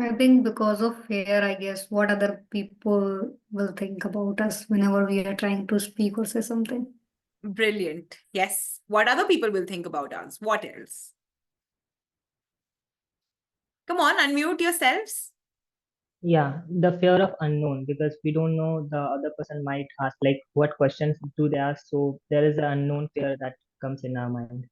I think because of fear, I guess, what other people will think about us whenever we are trying to speak or say something. Brilliant. Yes. What other people will think about us? What else? Come on, unmute yourselves. Yeah, the fear of unknown, because we don't know, the other person might ask like what questions do they ask. So there is an unknown fear that comes in our mind.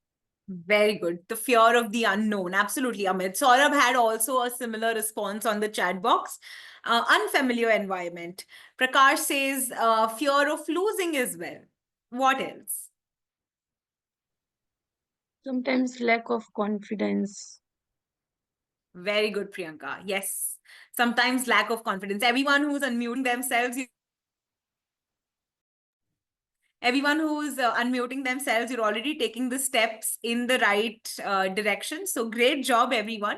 Very good. The fear of the unknown. Absolutely, Amit. Saurabh had also a similar response on the chat box. Unfamiliar environment. Prakash says fear of losing as well. What else? Sometimes lack of confidence. Very good, Priyanka. Yes. Sometimes lack of confidence. Everyone who's unmuting themselves, you're already taking the steps in the right direction. So great job, everyone.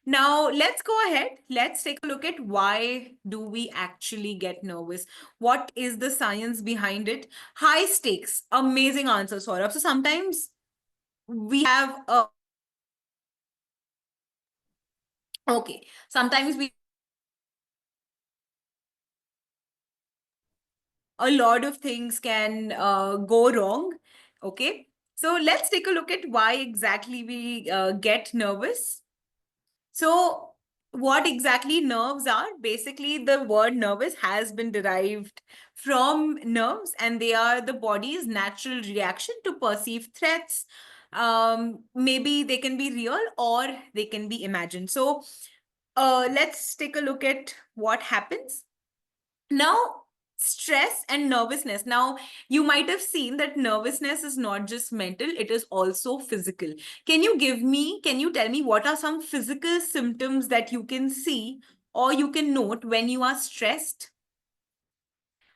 Now let's go ahead. Let's take a look at why do we actually get nervous? What is the science behind it? High stakes. Amazing answer, Saurabh. So sometimes we have a okay. Sometimes we a lot of things can go wrong. Okay. So let's take a look at why exactly we get nervous. So, what exactly nerves are? Basically, the word nervous has been derived from nerves, and they are the body's natural reaction to perceived threats. Maybe they can be real or they can be imagined. So, let's take a look at what happens. Now, stress and nervousness. Now, you might have seen that nervousness is not just mental, it is also physical. Can you tell me what are some physical symptoms that you can see or you can note when you are stressed?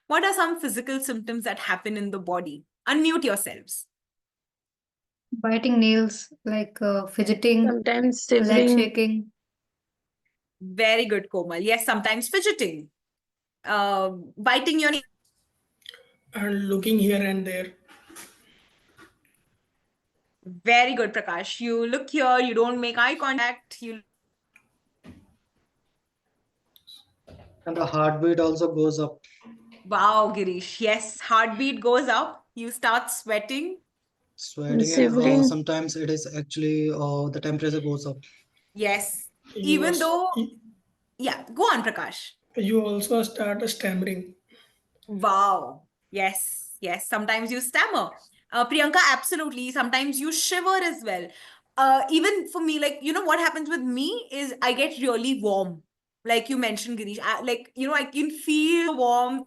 What are some physical symptoms that happen in the body? Unmute yourselves. Biting nails, like fidgeting, Sometimes leg shivering. shaking. Very good, Komal. Yes, sometimes fidgeting, biting your and looking here and there. very good, Prakash. You look here, you don't make eye contact, you And the heartbeat also goes up. wow, Girish. Yes, heartbeat goes up. You start sweating. Sweating, and Shivering. sometimes it is actually the temperature goes up. Yes. You Even was, though, yeah, go on, Prakash. you also start stammering. Wow. Yes. Yes. Sometimes you stammer. Priyanka, absolutely. Sometimes you shiver as well. Even for me, like, what happens with me is I get really warm. Like you mentioned, Girish, I can feel warmth.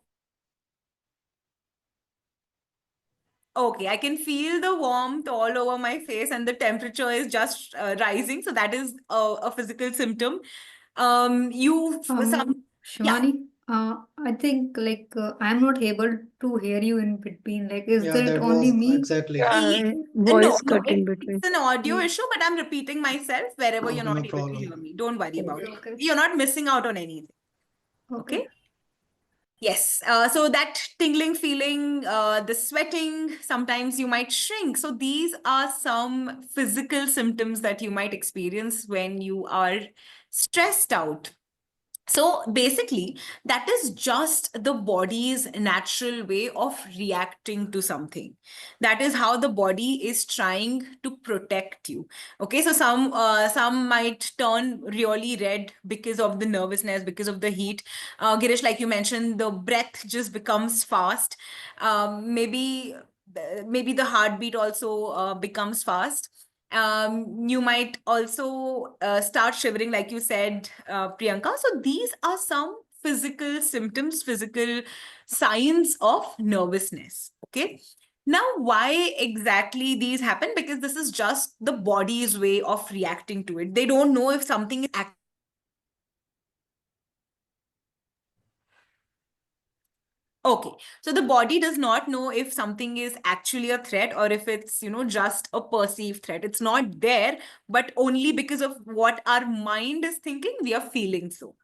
Okay, I can feel the warmth all over my face and the temperature is just rising. So that is a physical symptom. Yeah, Shivani, I think like I'm not able to hear you in between. Like, is Yeah, that that only was me? exactly. Voice no, cut in it's between. an audio issue, but I'm repeating myself wherever you're Okay, not no able to problem. hear me. Don't worry about Okay. it. Okay. You're not missing out on anything. Okay. Okay. Yes. So that tingling feeling, the sweating, sometimes you might shrink. So these are some physical symptoms that you might experience when you are stressed out. So basically, that is just the body's natural way of reacting to something. That is how the body is trying to protect you. Okay, so some might turn really red because of the nervousness, because of the heat. Girish, like you mentioned, the breath just becomes fast. Maybe the heartbeat also becomes fast. You might also start shivering, like you said, Priyanka. So these are some physical symptoms, physical signs of nervousness. Okay. Now, why exactly these happen? Because this is just the body's way of reacting to it. They don't know if something is okay, so the body does not know if something is actually a threat or if it's, just a perceived threat. It's not there, but only because of what our mind is thinking, we are feeling so.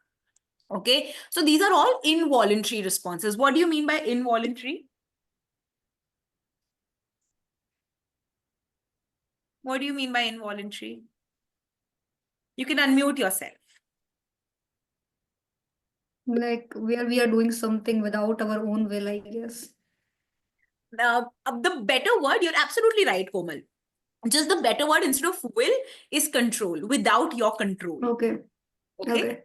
Okay, so these are all involuntary responses. What do you mean by involuntary? What do you mean by involuntary? You can unmute yourself. Like where we are doing something without our own will, I guess. The better word, you're absolutely right, Komal. Just the better word instead of will is control, without your control. Okay. Okay? Okay.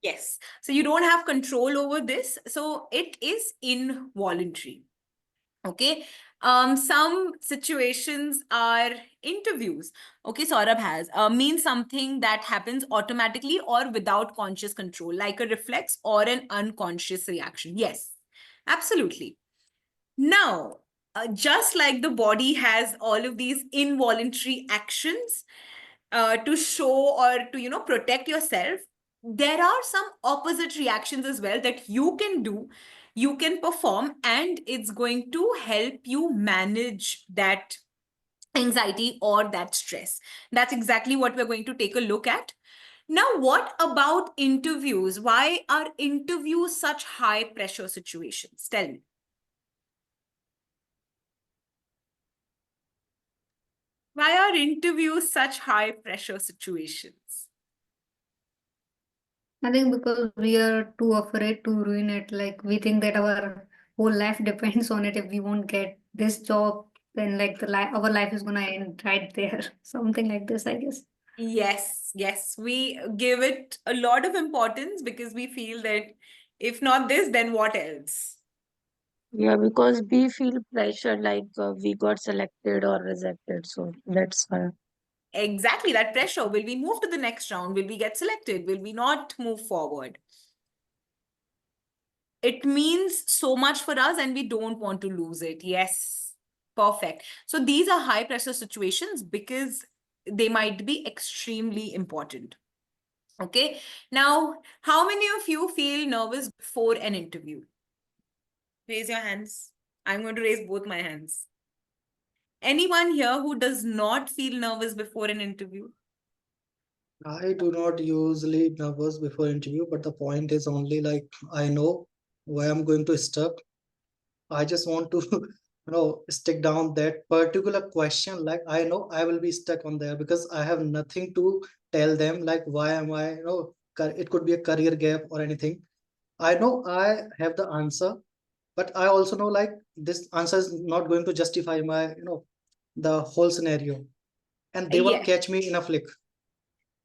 Yes. So you don't have control over this. So it is involuntary. Okay. Some situations are interviews. Okay, Saurabh has means something that happens automatically or without conscious control, like a reflex or an unconscious reaction. Yes, absolutely. Now, just like the body has all of these involuntary actions to show or to, protect yourself, there are some opposite reactions as well that you can do, you can perform, and it's going to help you manage that anxiety or that stress. That's exactly what we're going to take a look at. Now, what about interviews? Why are interviews such high pressure situations? Tell me. Why are interviews such high pressure situations? I think because we are too afraid to ruin it. Like we think that our whole life depends on it. If we won't get this job, then like our life is gonna end right there. Something like this, I guess. Yes, yes. We give it a lot of importance because we feel that if not this, then what else? Yeah, because we feel pressure like we got selected or rejected. So that's why. Exactly, that pressure. Will we move to the next round? Will we get selected? Will we not move forward? It means so much for us and we don't want to lose it. Yes, perfect. So these are high pressure situations because they might be extremely important. Okay. Now, how many of you feel nervous before an interview? Raise your hands. I'm going to raise both my hands. Anyone here who does not feel nervous before an interview? I do not usually nervous before interview, but the point is only like I know where I'm going to stuck. I just want to, stick down that particular question. Like I know I will be stuck on there because I have nothing to tell them. Like why am I, it could be a career gap or anything. I know I have the answer, but I also know like this answer is not going to justify my, the whole scenario, and they won't Yes. catch me in a flick.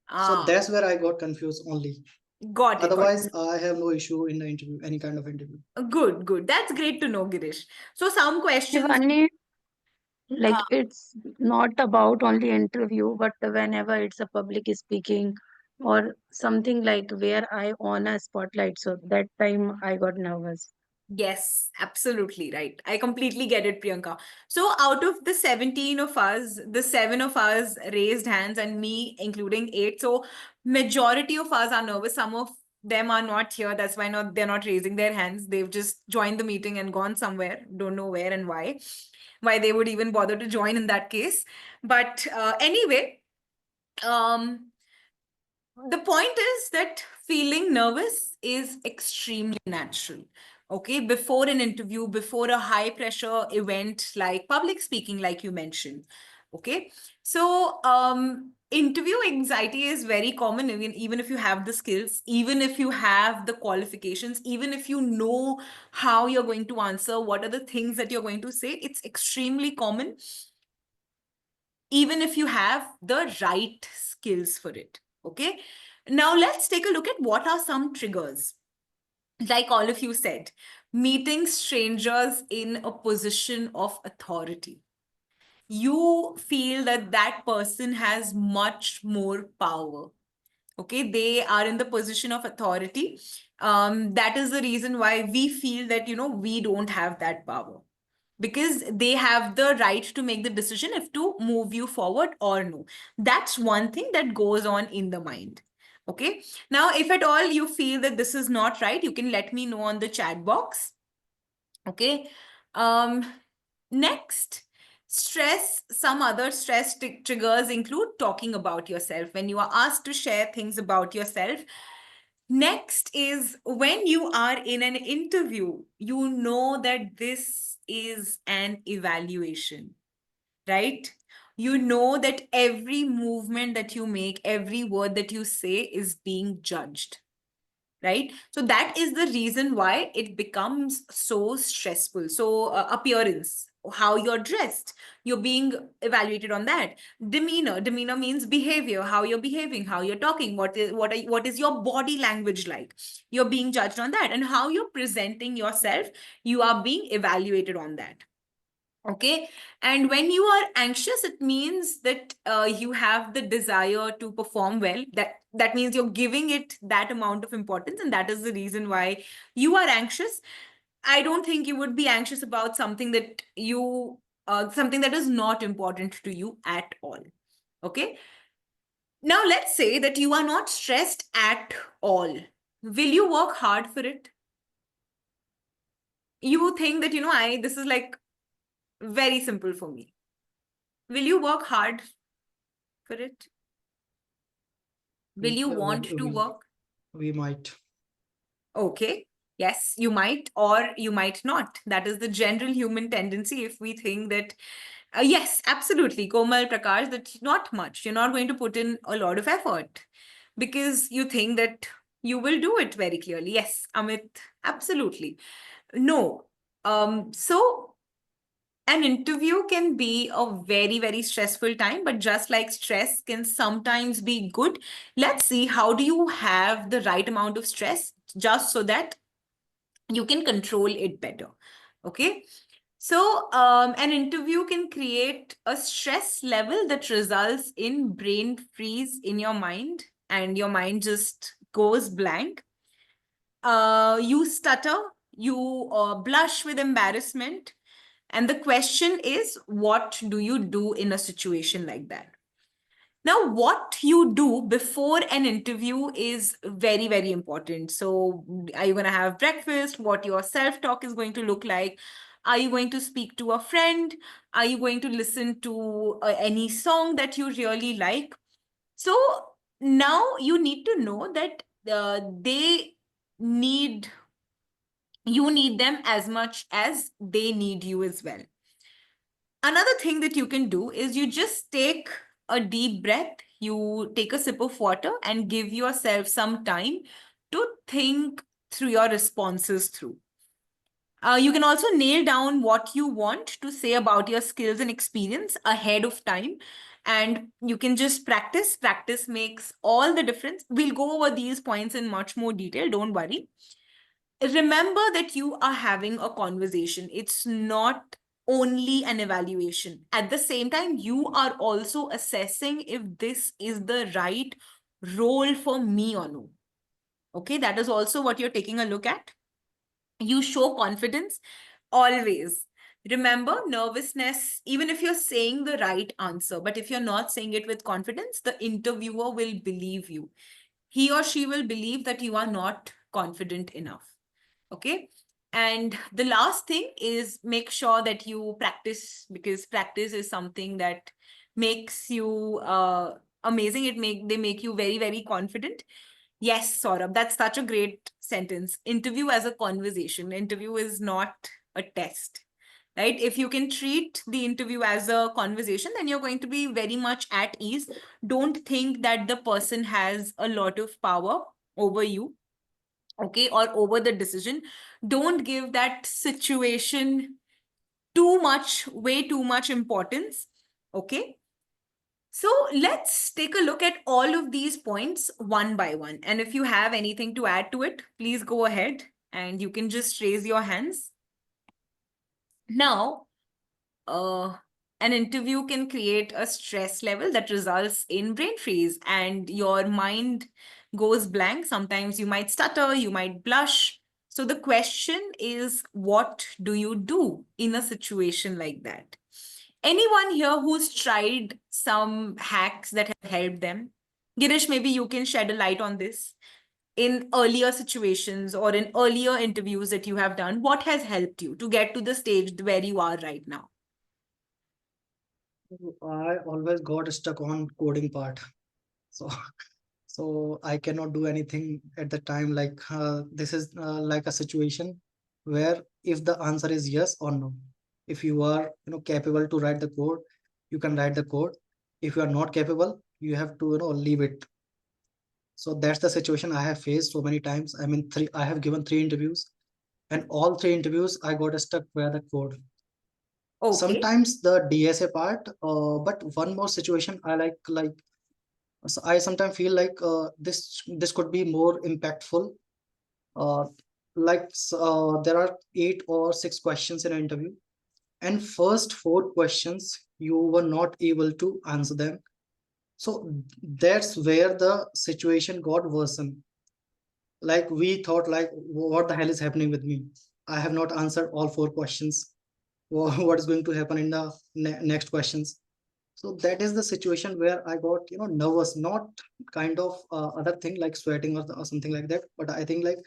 So that's where I got confused only. Got it. Otherwise, I have no issue in the interview, any kind of interview. Good, good. That's great to know, Girish. So some questions. Shivani, Uh, like it's not about only interview, but whenever it's a public speaking or something like where I on a spotlight. So that time I got nervous. Yes, absolutely right. I completely get it, Priyanka. So, out of the 17 of us, the 7 of us raised hands, and me including 8. So, majority of us are nervous. Some of them are not here. That's why they're not raising their hands. They've just joined the meeting and gone somewhere. Don't know where and why. Why they would even bother to join in that case. But anyway, um, the point is that feeling nervous is extremely natural. Okay, before an interview, before a high pressure event like public speaking, like you mentioned. Okay, so interview anxiety is very common, even if you have the skills, even if you have the qualifications, even if you know how you're going to answer, what are the things that you're going to say. It's extremely common, even if you have the right skills for it. Okay. Now let's take a look at what are some triggers. Like all of you said, meeting strangers in a position of authority. You feel that that person has much more power. Okay, they are in the position of authority. That is the reason why we feel that, we don't have that power, because they have the right to make the decision if to move you forward or no. That's one thing that goes on in the mind. Okay. Now, if at all you feel that this is not right, you can let me know on the chat box. Okay. Um, Next, some other stress triggers include talking about yourself. When you are asked to share things about yourself, next is when you are in an interview, you know that this is an evaluation, right? You know that every movement that you make, every word that you say is being judged, right? So that is the reason why it becomes so stressful. So appearance, how you're dressed, you're being evaluated on that. Demeanor means behavior, how you're behaving, how you're talking, what is your body language like, you're being judged on that. And how you're presenting yourself, you are being evaluated on that. Okay. And when you are anxious, it means that you have the desire to perform well. That means you're giving it that amount of importance, and that is the reason why you are anxious. I don't think you would be anxious about something that something that is not important to you at all. Okay. Now let's say that you are not stressed at all. Will you work hard for it? You think that, this is like very simple for me. Will you work hard for it? Will you Yeah, want to work? we might. Okay. Yes, you might, or you might not. That is the general human tendency. If we think that, yes, absolutely, Komal, Prakash, that not much. You're not going to put in a lot of effort because you think that you will do it very clearly. Yes, Amit, absolutely. No. So an interview can be a very, very stressful time, but just like stress can sometimes be good, let's see how do you have the right amount of stress just so that you can control it better. Okay. So an interview can create a stress level that results in brain freeze in your mind, and your mind just goes blank. You stutter, you blush with embarrassment. And the question is, what do you do in a situation like that? Now, what you do before an interview is very, very important. So, are you going to have breakfast? What your self-talk is going to look like? Are you going to speak to a friend? Are you going to listen to any song that you really like? So, now you need to know that need you need them as much as they need you as well. Another thing that you can do is you just take a deep breath, you take a sip of water and give yourself some time to think through your responses through. You can also nail down what you want to say about your skills and experience ahead of time. And you can just practice. Practice makes all the difference. We'll go over these points in much more detail. Don't worry. Remember that you are having a conversation. It's not only an evaluation. At the same time, you are also assessing if this is the right role for me or no. Okay, that is also what you're taking a look at. You show confidence always. Remember, nervousness, even if you're saying the right answer, but if you're not saying it with confidence, the interviewer will believe you. He or she will believe that you are not confident enough. Okay. And the last thing is make sure that you practice, because practice is something that makes you amazing. They make you very, very confident. Yes, Saurabh, that's such a great sentence. Interview as a conversation. Interview is not a test, right? If you can treat the interview as a conversation, then you're going to be very much at ease. Don't think that the person has a lot of power over you, okay, or over the decision. Don't give that situation way too much importance, okay? So let's take a look at all of these points one by one. And if you have anything to add to it, please go ahead and you can just raise your hands. Now, an interview can create a stress level that results in brain freeze and your mind goes blank. Sometimes you might stutter, you might blush. So the question is, what do you do in a situation like that? Anyone here who's tried some hacks that have helped them? Girish, maybe you can shed a light on this. In earlier situations or in earlier interviews that you have done, what has helped you to get to the stage where you are right now? I always got stuck on coding part. So so I cannot do anything at the time. Like this is like a situation where if the answer is yes or no, if you are capable to write the code, you can write the code. If you are not capable, you have to leave it. So that's the situation I have faced so many times. I mean, I have given 3 interviews, and all 3 interviews I got stuck where the code. Okay. Sometimes the DSA part, but one more situation I like so I sometimes feel like this could be more impactful. Uh, there are 8 or 6 questions in an interview, and first 4 questions you were not able to answer them. So that's where the situation got worsened. Like we thought, like, what the hell is happening with me? I have not answered all 4 questions. What is going to happen in the next questions? So that is the situation where I got, nervous, not kind of other thing like sweating or something like that, but I think like,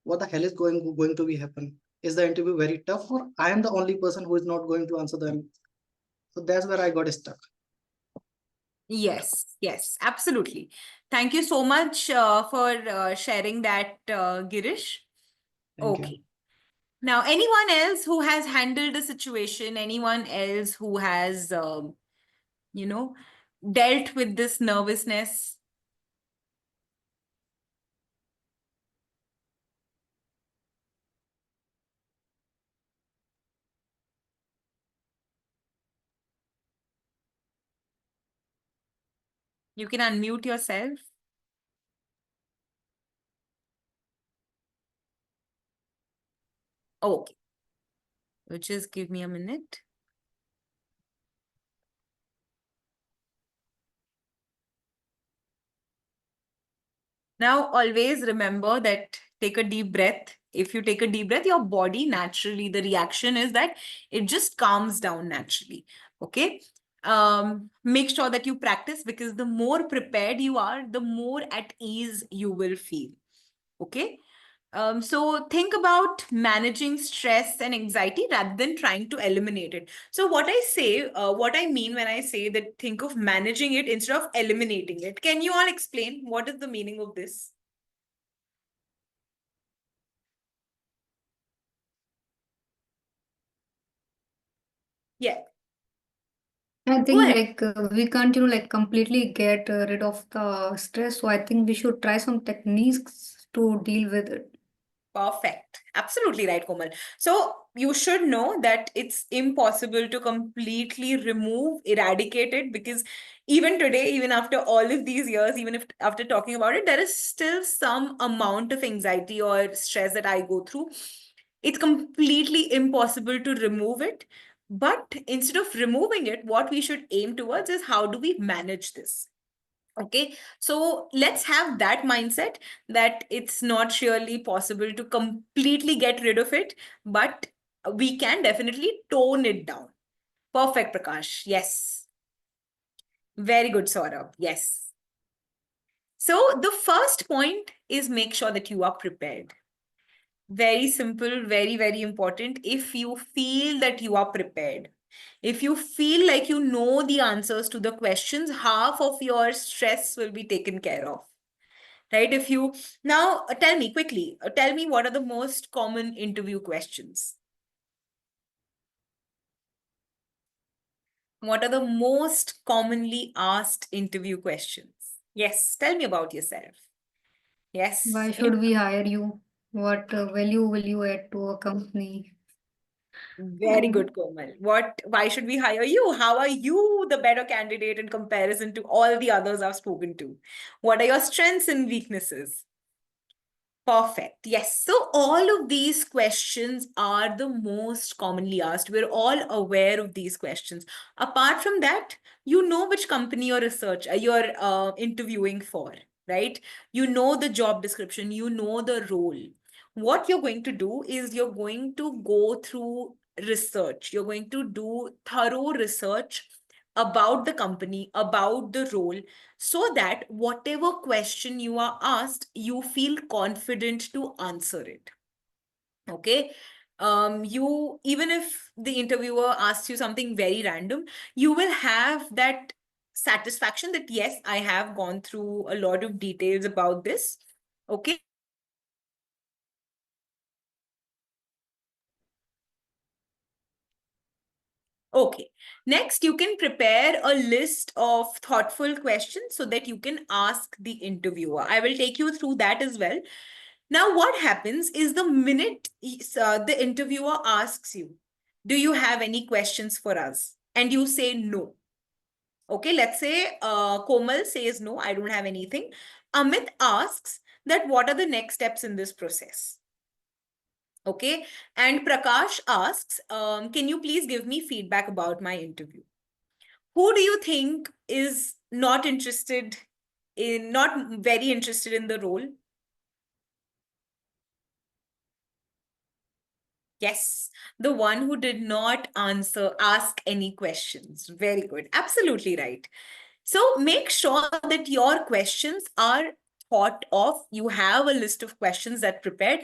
what the hell is going to be happen? Is the interview very tough, or I am the only person who is not going to answer them? So that's where I got stuck. Yes, yes, absolutely. Thank you so much for sharing that, Girish. Thank you. Okay. Now, anyone else who has handled a situation, anyone else who has, dealt with this nervousness? You can unmute yourself. Okay. Just give me a minute. Now, always remember that take a deep breath. If you take a deep breath, your body naturally, the reaction is that it just calms down naturally. Okay. Make sure that you practice, because the more prepared you are, the more at ease you will feel. Okay. So think about managing stress and anxiety rather than trying to eliminate it. So what I mean when I say that, think of managing it instead of eliminating it. Can you all explain what is the meaning of this? Yeah, I go think ahead. like we can't, like completely get rid of the stress. So I think we should try some techniques to deal with it. Perfect. Absolutely right, Komal. So you should know that it's impossible to completely eradicate it, because even today, even after all of these years, even if after talking about it, there is still some amount of anxiety or stress that I go through. It's completely impossible to remove it. But instead of removing it, what we should aim towards is how do we manage this? Okay, so let's have that mindset that it's not really possible to completely get rid of it, but we can definitely tone it down. Perfect, Prakash. Yes. Very good, Saurabh. Yes. So the first point is make sure that you are prepared. Very simple, very, very important. If you feel that you are prepared, if you feel like you know the answers to the questions, half of your stress will be taken care of. Right? If you now tell me quickly, tell me what are the most common interview questions? What are the most commonly asked interview questions? Yes, tell me about yourself. Yes. Why should we hire you? What value will you add to a company? Very good, Komal. Why should we hire you? How are you the better candidate in comparison to all the others I've spoken to? What are your strengths and weaknesses? Perfect. Yes. So all of these questions are the most commonly asked. We're all aware of these questions. Apart from that, you know which company or research you're interviewing for, right? You know the job description, you know the role. What you're going to do is you're going to go through research. You're going to do thorough research about the company, about the role, so that whatever question you are asked, you feel confident to answer it. Okay. You, even if the interviewer asks you something very random, you will have that satisfaction that yes, I have gone through a lot of details about this. Okay. Okay. Next, you can prepare a list of thoughtful questions so that you can ask the interviewer. I will take you through that as well. Now, what happens is the minute the interviewer asks you, do you have any questions for us? And you say no. Okay, let's say Komal says no, I don't have anything. Amit asks that what are the next steps in this process? Okay, and Prakash asks, can you please give me feedback about my interview? Who do you think is not very interested in the role? Yes, the one who did not ask any questions. Very good. Absolutely right. So make sure that your questions are thought of. You have a list of questions that are prepared.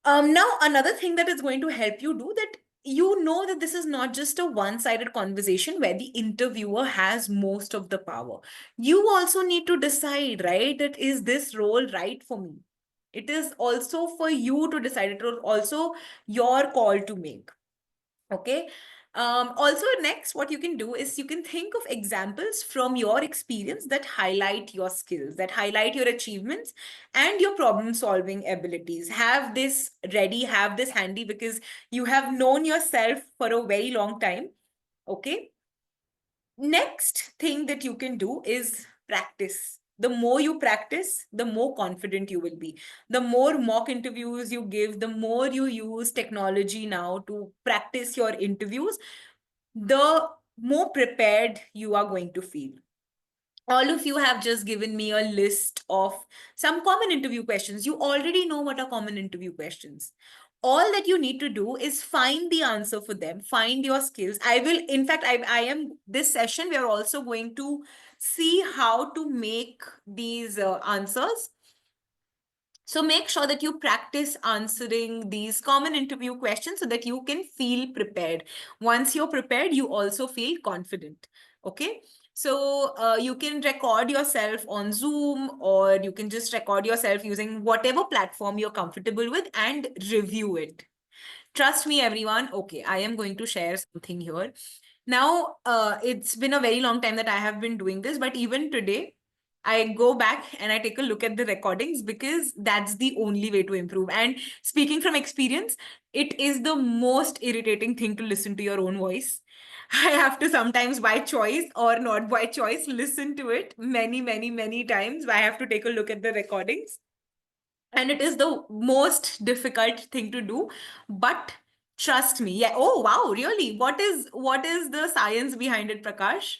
Now another thing that is going to help you do that, you know that this is not just a one-sided conversation where the interviewer has most of the power. You also need to decide, right, that is this role right for me? It is also for you to decide. It is also your call to make. Okay. Also, next, what you can do is you can think of examples from your experience that highlight your skills, that highlight your achievements and your problem solving abilities. Have this ready, have this handy, because you have known yourself for a very long time. Okay. Next thing that you can do is practice. The more you practice, the more confident you will be. The more mock interviews you give, the more you use technology now to practice your interviews, the more prepared you are going to feel. All of you have just given me a list of some common interview questions. You already know what are common interview questions. All that you need to do is find the answer for them, find your skills. In fact, this session, we are also going to see how to make these answers. So make sure that you practice answering these common interview questions so that you can feel prepared. Once you're prepared, you also feel confident. Okay. So you can record yourself on Zoom, or you can just record yourself using whatever platform you're comfortable with and review it. Trust me, everyone. Okay, I am going to share something here. Now, it's been a very long time that I have been doing this, but even today, I go back and I take a look at the recordings because that's the only way to improve. And speaking from experience, it is the most irritating thing to listen to your own voice. I have to sometimes, by choice or not by choice, listen to it many, many, many times. I have to take a look at the recordings. And it is the most difficult thing to do. But trust me. Yeah. Oh, wow. Really? What is the science behind it, Prakash?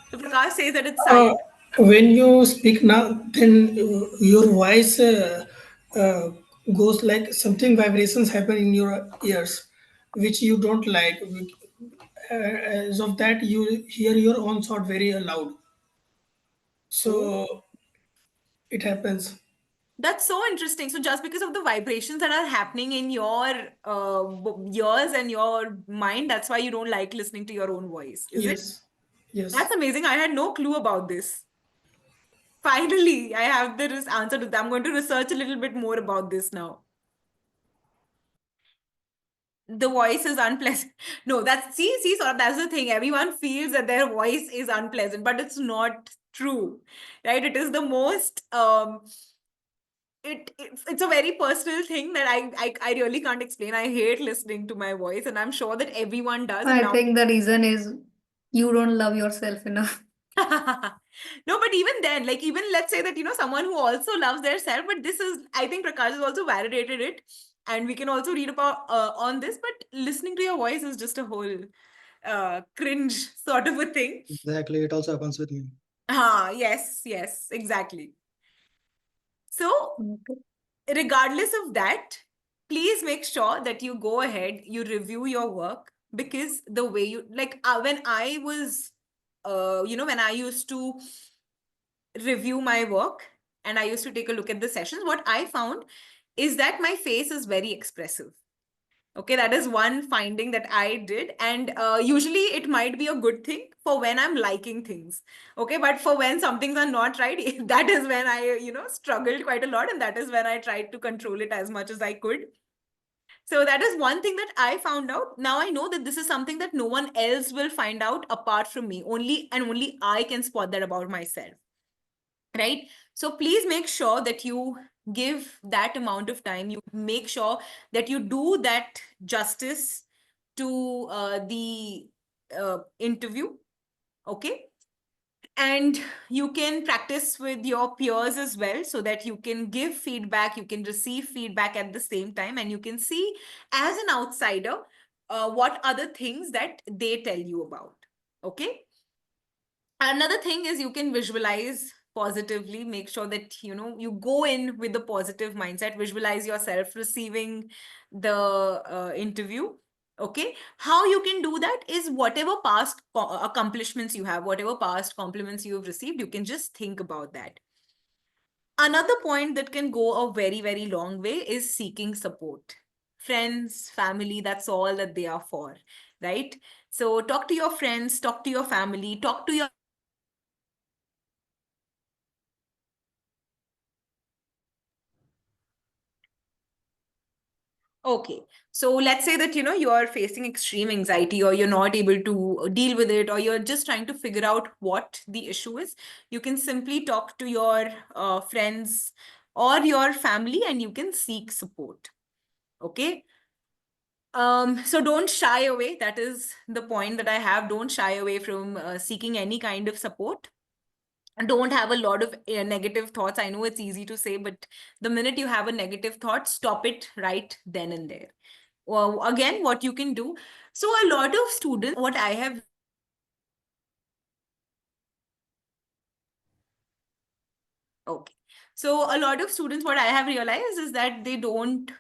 So Prakash says that it's Uh, science. when you speak now, then your voice uh, goes like something vibrations happen in your ears, which you don't like. As of that, you hear your own thought very loud. Oh, So it happens. that's so interesting. So just because of the vibrations that are happening in your ears and your mind, that's why you don't like listening to your own voice, is it? Yes, yes. That's amazing. I had no clue about this. Finally, I have the answer to that. I'm going to research a little bit more about this now. The voice is unpleasant. No, so that's the thing. Everyone feels that their voice is unpleasant, but it's not true, right? It is the most it's a very personal thing that I really can't explain. I hate listening to my voice, and I'm sure that everyone does. And I now, think the reason is you don't love yourself enough. no, but even then, like, even let's say that, someone who also loves their self, but this is, I think Prakash has also validated it, and we can also read about on this, but listening to your voice is just a whole cringe sort of a thing. Exactly, it also happens with me. Yes, exactly. So Okay. regardless of that, please make sure that you go ahead, you review your work, because the way you, like, when I was, when I used to review my work and I used to take a look at the sessions, what I found is that my face is very expressive. Okay, that is one finding that I did. And usually it might be a good thing for when I'm liking things. Okay, but for when some things are not right, that is when I, struggled quite a lot. And that is when I tried to control it as much as I could. So that is one thing that I found out. Now I know that this is something that no one else will find out apart from me. Only and only I can spot that about myself. Right? So please make sure that you give that amount of time. You make sure that you do that justice to the interview. Okay? And you can practice with your peers as well, so that you can give feedback, you can receive feedback at the same time, and you can see as an outsider what other things that they tell you about. Okay. Another thing is you can visualize positively. Make sure that you go in with the positive mindset. Visualize yourself receiving the interview. Okay, how you can do that is whatever past accomplishments you have, whatever past compliments you have received, you can just think about that. Another point that can go a very, very long way is seeking support. Friends, family, that's all that they are for, right? So talk to your friends, talk to your family, talk to your Okay. So let's say that, you are facing extreme anxiety, or you're not able to deal with it, or you're just trying to figure out what the issue is. You can simply talk to your friends or your family, and you can seek support. Okay. So don't shy away. That is the point that I have. Don't shy away from seeking any kind of support. Don't have a lot of negative thoughts. I know it's easy to say, but the minute you have a negative thought, stop it right then and there. Well, again, what you can do. So a lot of students, what I have Okay. So a lot of students, what I have realized is that they don't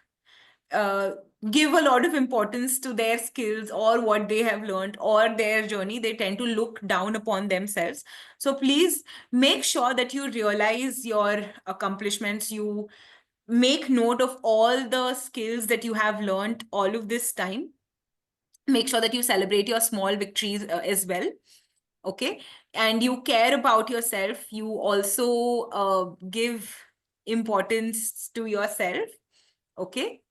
uh, give a lot of importance to their skills or what they have learned or their journey. They tend to look down upon themselves. So please make sure that you realize your accomplishments. You make note of all the skills that you have learned all of this time. Make sure that you celebrate your small victories as well. Okay. And you care about yourself. You also give importance to yourself. Okay.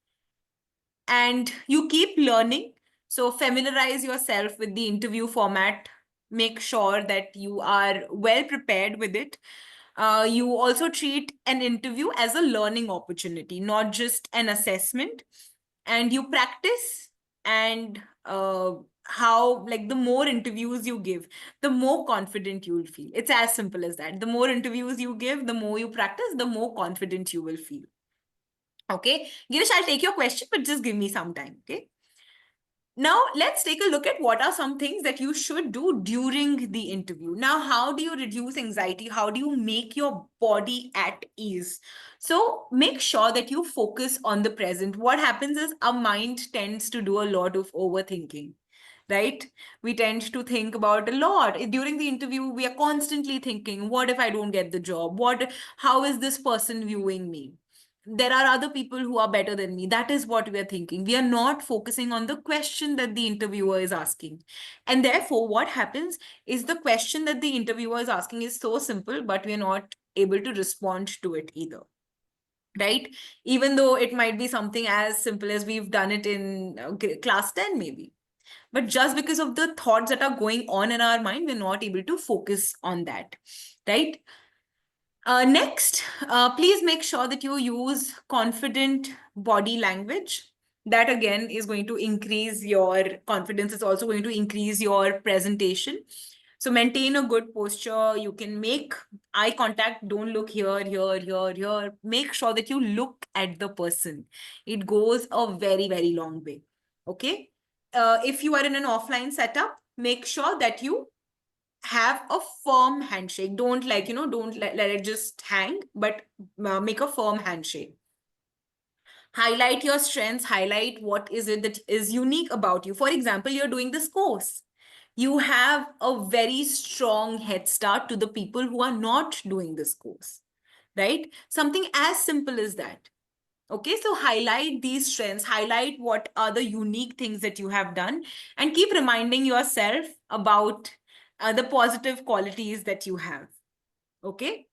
And you keep learning. So familiarize yourself with the interview format. Make sure that you are well prepared with it. You also treat an interview as a learning opportunity, not just an assessment. And you practice, and how, like, the more interviews you give, the more confident you will feel. It's as simple as that. The more interviews you give, the more you practice, the more confident you will feel. Okay, Girish, I'll take your question, but just give me some time. Okay. Now, let's take a look at what are some things that you should do during the interview. Now, how do you reduce anxiety? How do you make your body at ease? So, make sure that you focus on the present. What happens is our mind tends to do a lot of overthinking, right? We tend to think about a lot. During the interview, we are constantly thinking, what if I don't get the job? How is this person viewing me? There are other people who are better than me. That is what we are thinking. We are not focusing on the question that the interviewer is asking. And therefore, what happens is the question that the interviewer is asking is so simple, but we are not able to respond to it either. Right? Even though it might be something as simple as we've done it in class 10, maybe. But just because of the thoughts that are going on in our mind, we're not able to focus on that. Right? Next, please make sure that you use confident body language. That again is going to increase your confidence. It's also going to increase your presentation. So maintain a good posture. You can make eye contact. Don't look here, here, here, here. Make sure that you look at the person. It goes a very, very long way. Okay. If you are in an offline setup, make sure that you have a firm handshake. Don't don't let it just hang, but make a firm handshake. Highlight your strengths, highlight what is it that is unique about you. For example, you're doing this course. You have a very strong head start to the people who are not doing this course, right? Something as simple as that. Okay, so highlight these strengths, highlight what are the unique things that you have done, and keep reminding yourself about the positive qualities that you have. Okay.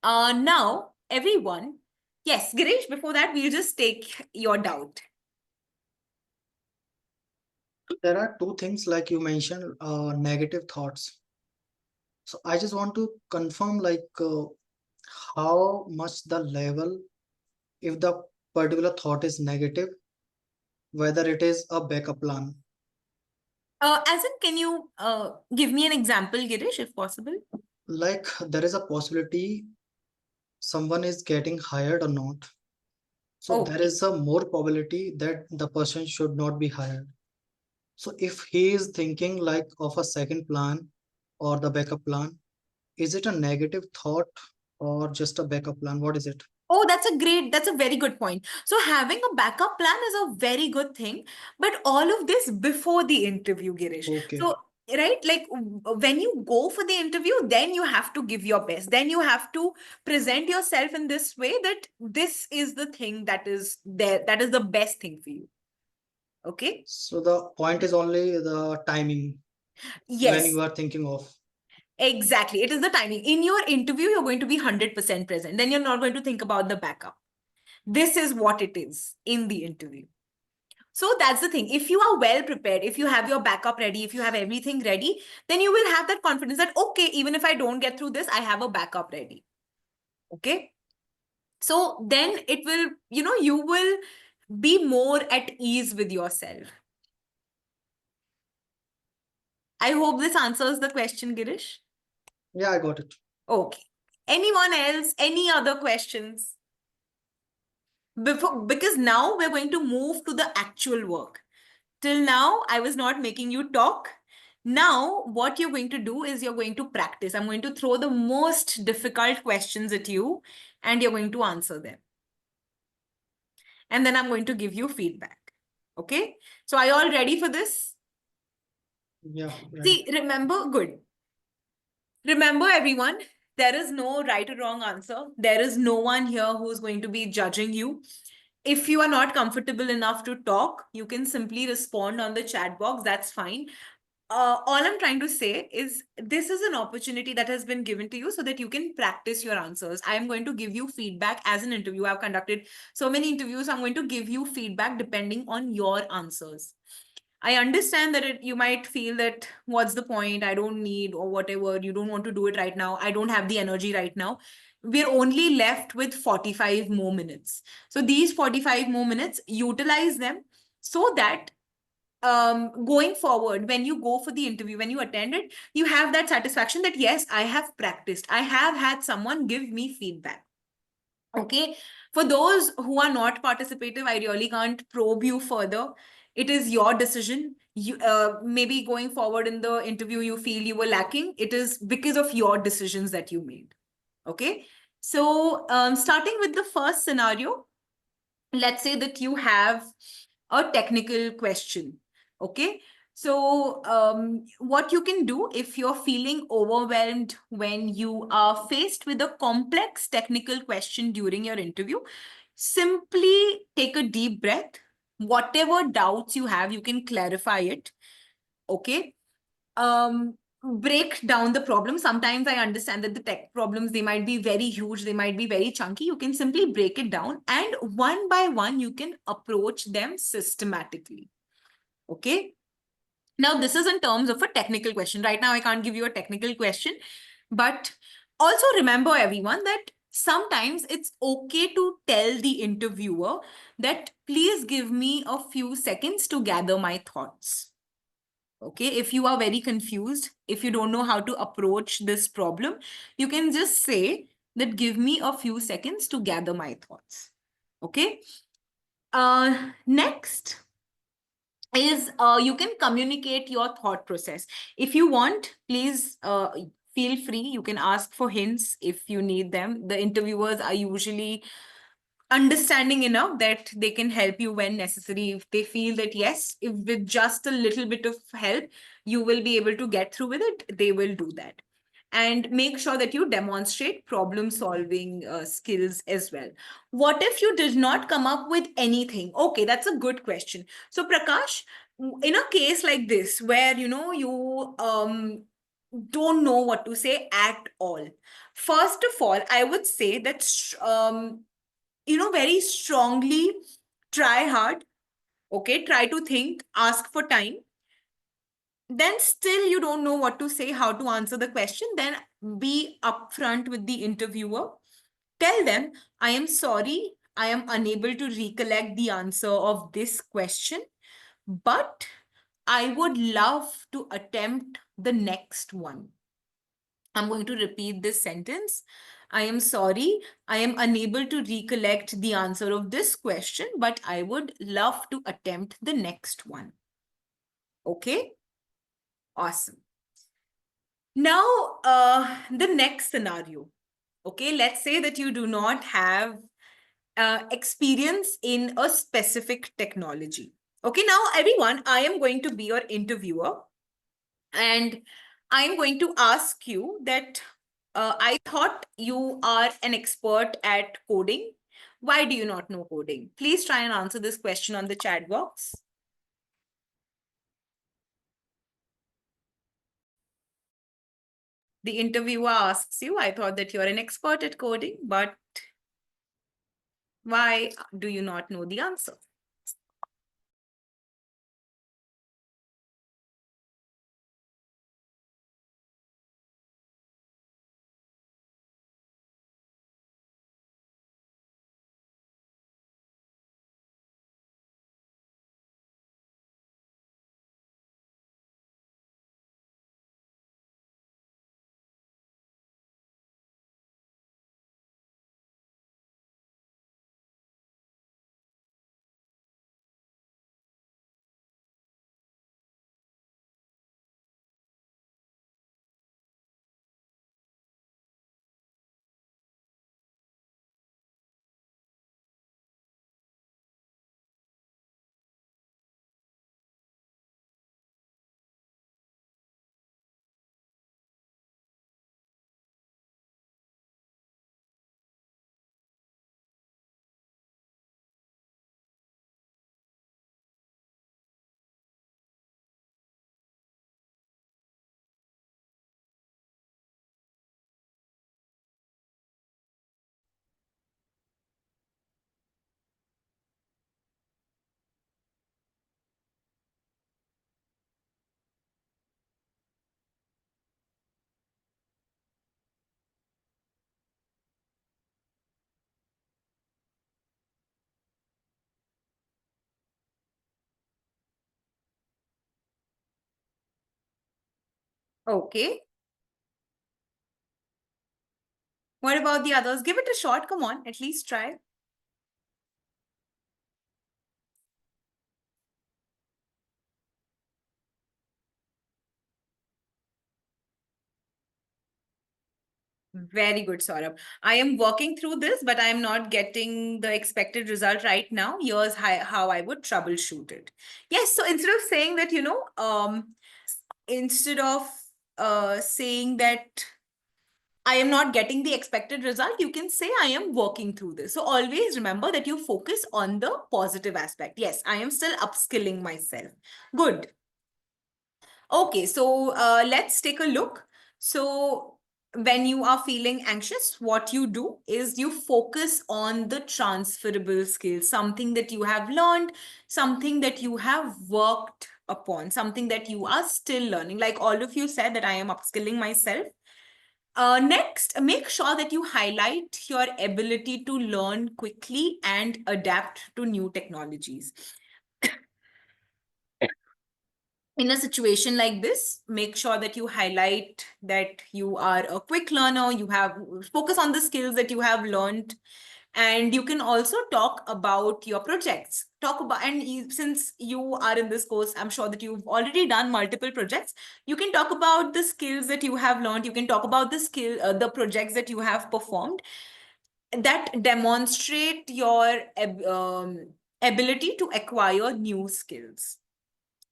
Now, everyone, yes, Girish, before that, we'll just take your doubt. There are two things like you mentioned, negative thoughts. So I just want to confirm how much the level, if the particular thought is negative, whether it is a backup plan. As in, can you give me an example, Girish, if possible? Like there is a possibility someone is getting hired or not. So there Okay. is a more probability that the person should not be hired. So if he is thinking like of a second plan or the backup plan, is it a negative thought or just a backup plan? What is it? Oh, that's a very good point. So having a backup plan is a very good thing, but all of this before the interview, Girish. Okay. So, right, like when you go for the interview, then you have to give your best. Then you have to present yourself in this way that this is the thing that is there, that is the best thing for you. Okay? So the point is only the timing when Yes. you are thinking of. Exactly. It is the timing. In your interview, you're going to be 100% present. Then you're not going to think about the backup. This is what it is in the interview. So that's the thing. If you are well prepared, if you have your backup ready, if you have everything ready, then you will have that confidence that, okay, even if I don't get through this, I have a backup ready. Okay. So then it will, you will be more at ease with yourself. I hope this answers the question, Girish. Yeah, I got it. Okay. Anyone else? Any other questions? Because now we're going to move to the actual work. Till now, I was not making you talk. Now, what you're going to do is you're going to practice. I'm going to throw the most difficult questions at you, and you're going to answer them. And then I'm going to give you feedback. Okay? So are you all ready for this? Yeah. Right. See, remember, good. Remember, everyone, there is no right or wrong answer. There is no one here who's going to be judging you. If you are not comfortable enough to talk, you can simply respond on the chat box. That's fine. All I'm trying to say is this is an opportunity that has been given to you so that you can practice your answers. I am going to give you feedback as an interview. I've conducted so many interviews. I'm going to give you feedback depending on your answers. I understand that you might feel that what's the point? I don't need or whatever. You don't want to do it right now. I don't have the energy right now. We're only left with 45 more minutes. So these 45 more minutes, utilize them so that going forward, when you go for the interview, when you attend it, you have that satisfaction that, yes, I have practiced. I have had someone give me feedback. Okay. For those who are not participative, I really can't probe you further. It is your decision. You maybe going forward in the interview, you feel you were lacking. It is because of your decisions that you made. Okay. So starting with the first scenario, let's say that you have a technical question. Okay. So what you can do if you're feeling overwhelmed when you are faced with a complex technical question during your interview, simply take a deep breath. Whatever doubts you have, you can clarify it. Okay. Break down the problem. Sometimes I understand that the tech problems, they might be very huge, they might be very chunky. You can simply break it down, and one by one, you can approach them systematically. Okay. Now, this is in terms of a technical question. Right now, I can't give you a technical question, but also remember, everyone, that sometimes it's okay to tell the interviewer that please give me a few seconds to gather my thoughts. Okay, if you are very confused, if you don't know how to approach this problem, you can just say that give me a few seconds to gather my thoughts. Okay. Next is you can communicate your thought process. If you want, please feel free. You can ask for hints if you need them. The interviewers are usually understanding enough that they can help you when necessary. If they feel that, yes, if with just a little bit of help, you will be able to get through with it, they will do that. And make sure that you demonstrate problem solving skills as well. What if you did not come up with anything? Okay, that's a good question. So Prakash, in a case like this, where, you don't know what to say at all, first of all, I would say that very strongly try hard. Okay, try to think, ask for time. then still you don't know what to say, how to answer the question, then be upfront with the interviewer. Tell them, I am sorry, I am unable to recollect the answer of this question, but I would love to attempt the next one. I'm going to repeat this sentence. I am sorry, I am unable to recollect the answer of this question, but I would love to attempt the next one. Okay? Awesome. Now, the next scenario. Okay, let's say that you do not have experience in a specific technology. Okay, now everyone, I am going to be your interviewer, and I'm going to ask you that I thought you are an expert at coding. Why do you not know coding? Please try and answer this question on the chat box. The interviewer asks you, I thought that you're an expert at coding, but why do you not know the answer? Okay. What about the others? Give it a shot. Come on, at least try. Very good, Saurabh. I am working through this, but I am not getting the expected result right now. Here's how I would troubleshoot it. Yes, so instead of saying that, instead of saying that I am not getting the expected result, you can say I am working through this. So always remember that you focus on the positive aspect. Yes, I am still upskilling myself. Good. Okay, so let's take a look. So when you are feeling anxious, what you do is you focus on the transferable skills, something that you have learned, something that you have worked upon, something that you are still learning. Like all of you said that I am upskilling myself. Next, make sure that you highlight your ability to learn quickly and adapt to new technologies. In a situation like this, make sure that you highlight that you are a quick learner, you have focus on the skills that you have learned, and you can also talk about your projects. Talk about, and since you are in this course, I'm sure that you've already done multiple projects. You can talk about the skills that you have learned. You can talk about the projects that you have performed that demonstrate your ability to acquire new skills.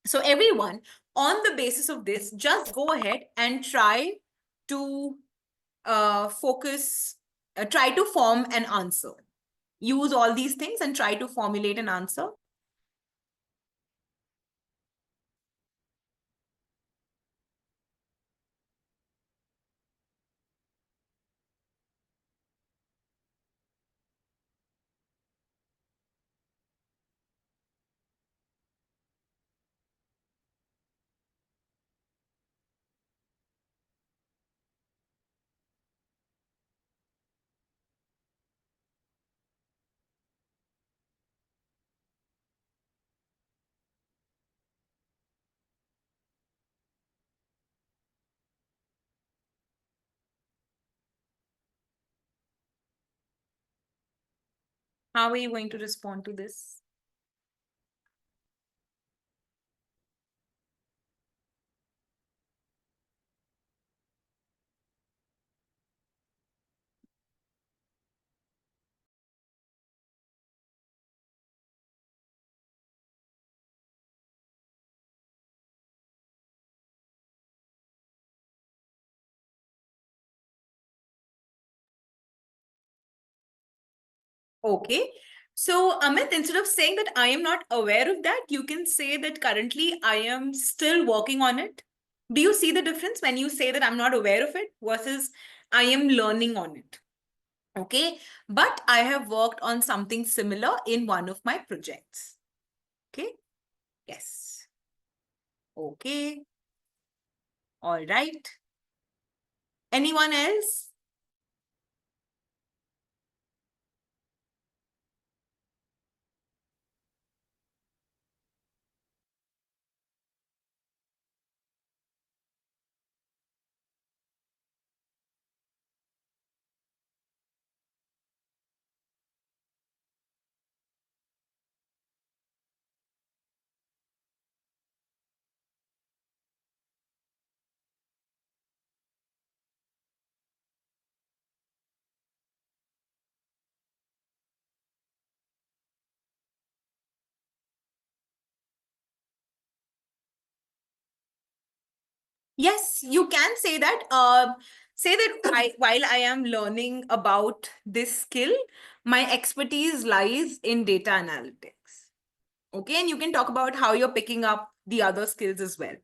So everyone, on the basis of this, just go ahead and try to try to form an answer. Use all these things and try to formulate an answer. How are you going to respond to this? Okay. So, Amit, instead of saying that I am not aware of that, you can say that currently I am still working on it. Do you see the difference when you say that I'm not aware of it versus I am learning on it? Okay. But I have worked on something similar in one of my projects. Okay. Yes. Okay. All right. Anyone else? Yes, you can say that. Say that while I am learning about this skill, my expertise lies in data analytics. Okay, and you can talk about how you're picking up the other skills as well.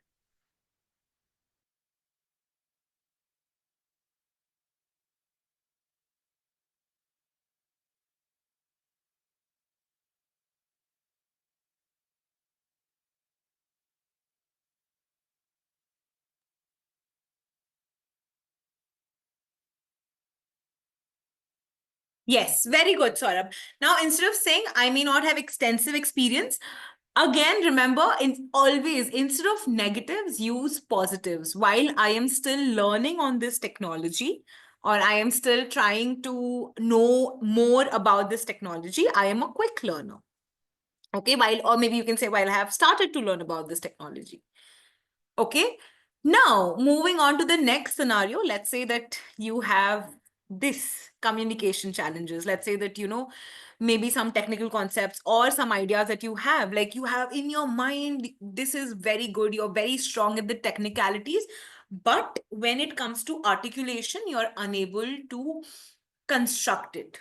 Yes, very good, Saurabh. Now, instead of saying I may not have extensive experience, again, remember, always, instead of negatives, use positives. While I am still learning on this technology, or I am still trying to know more about this technology, I am a quick learner. Okay, or maybe you can say, while I have started to learn about this technology. Okay, now moving on to the next scenario, let's say that you have this communication challenges. Let's say that, maybe some technical concepts or some ideas that you have, like you have in your mind, this is very good, you're very strong at the technicalities, but when it comes to articulation, you're unable to construct it.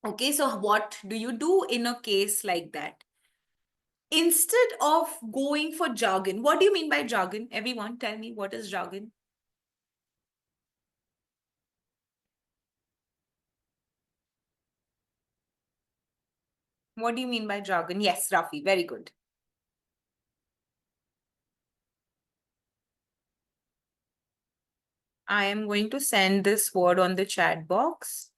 Okay, so what do you do in a case like that? Instead of going for jargon, what do you mean by jargon? Everyone, tell me, what is jargon? What do you mean by jargon? Yes, Rafi, very good. I am going to send this word on the chat box.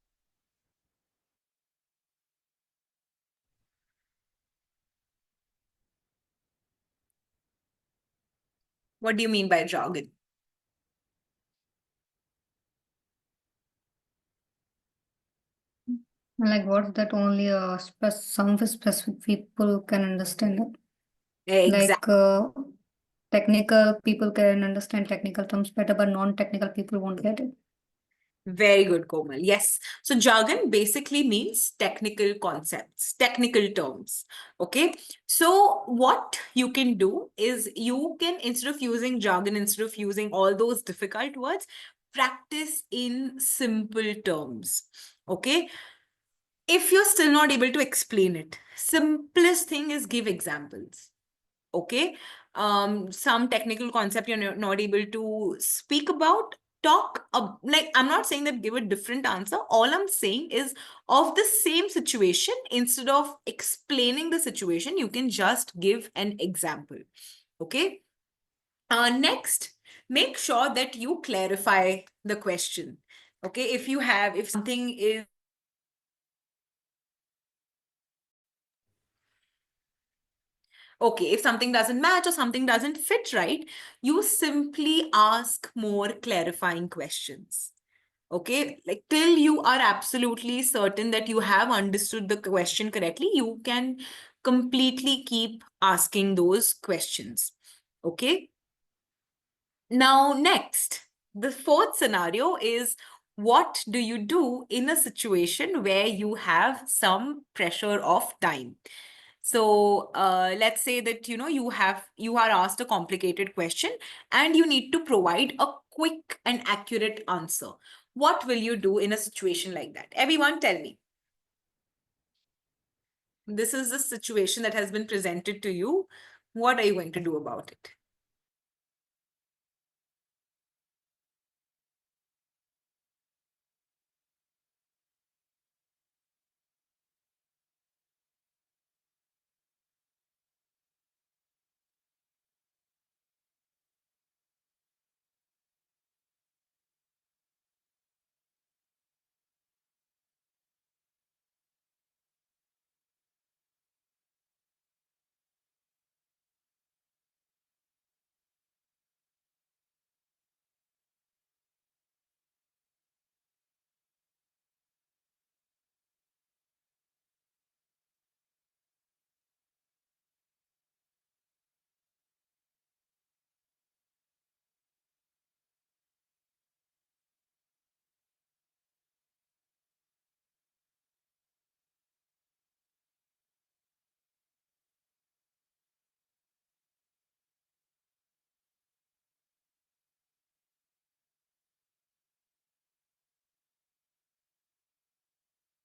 What do you mean by jargon? Like what's that only some specific people can understand it. Exactly. Like technical people can understand technical terms better, but non-technical people won't get it. Very good, Komal. Yes. So jargon basically means technical concepts, technical terms. Okay. So what you can do is you can, instead of using jargon, instead of using all those difficult words, practice in simple terms. Okay. If you're still not able to explain it, simplest thing is give examples. Okay. Some technical concept you're not able to speak about, like, I'm not saying that give a different answer. All I'm saying is, of the same situation, instead of explaining the situation, you can just give an example. Okay. Next, make sure that you clarify the question. Okay. If something is okay, if something doesn't match or something doesn't fit right, you simply ask more clarifying questions. Okay, like till you are absolutely certain that you have understood the question correctly, you can completely keep asking those questions. Okay. Now, next, the fourth scenario is, what do you do in a situation where you have some pressure of time? So let's say that you are asked a complicated question and you need to provide a quick and accurate answer. What will you do in a situation like that? Everyone tell me. This is the situation that has been presented to you. What are you going to do about it?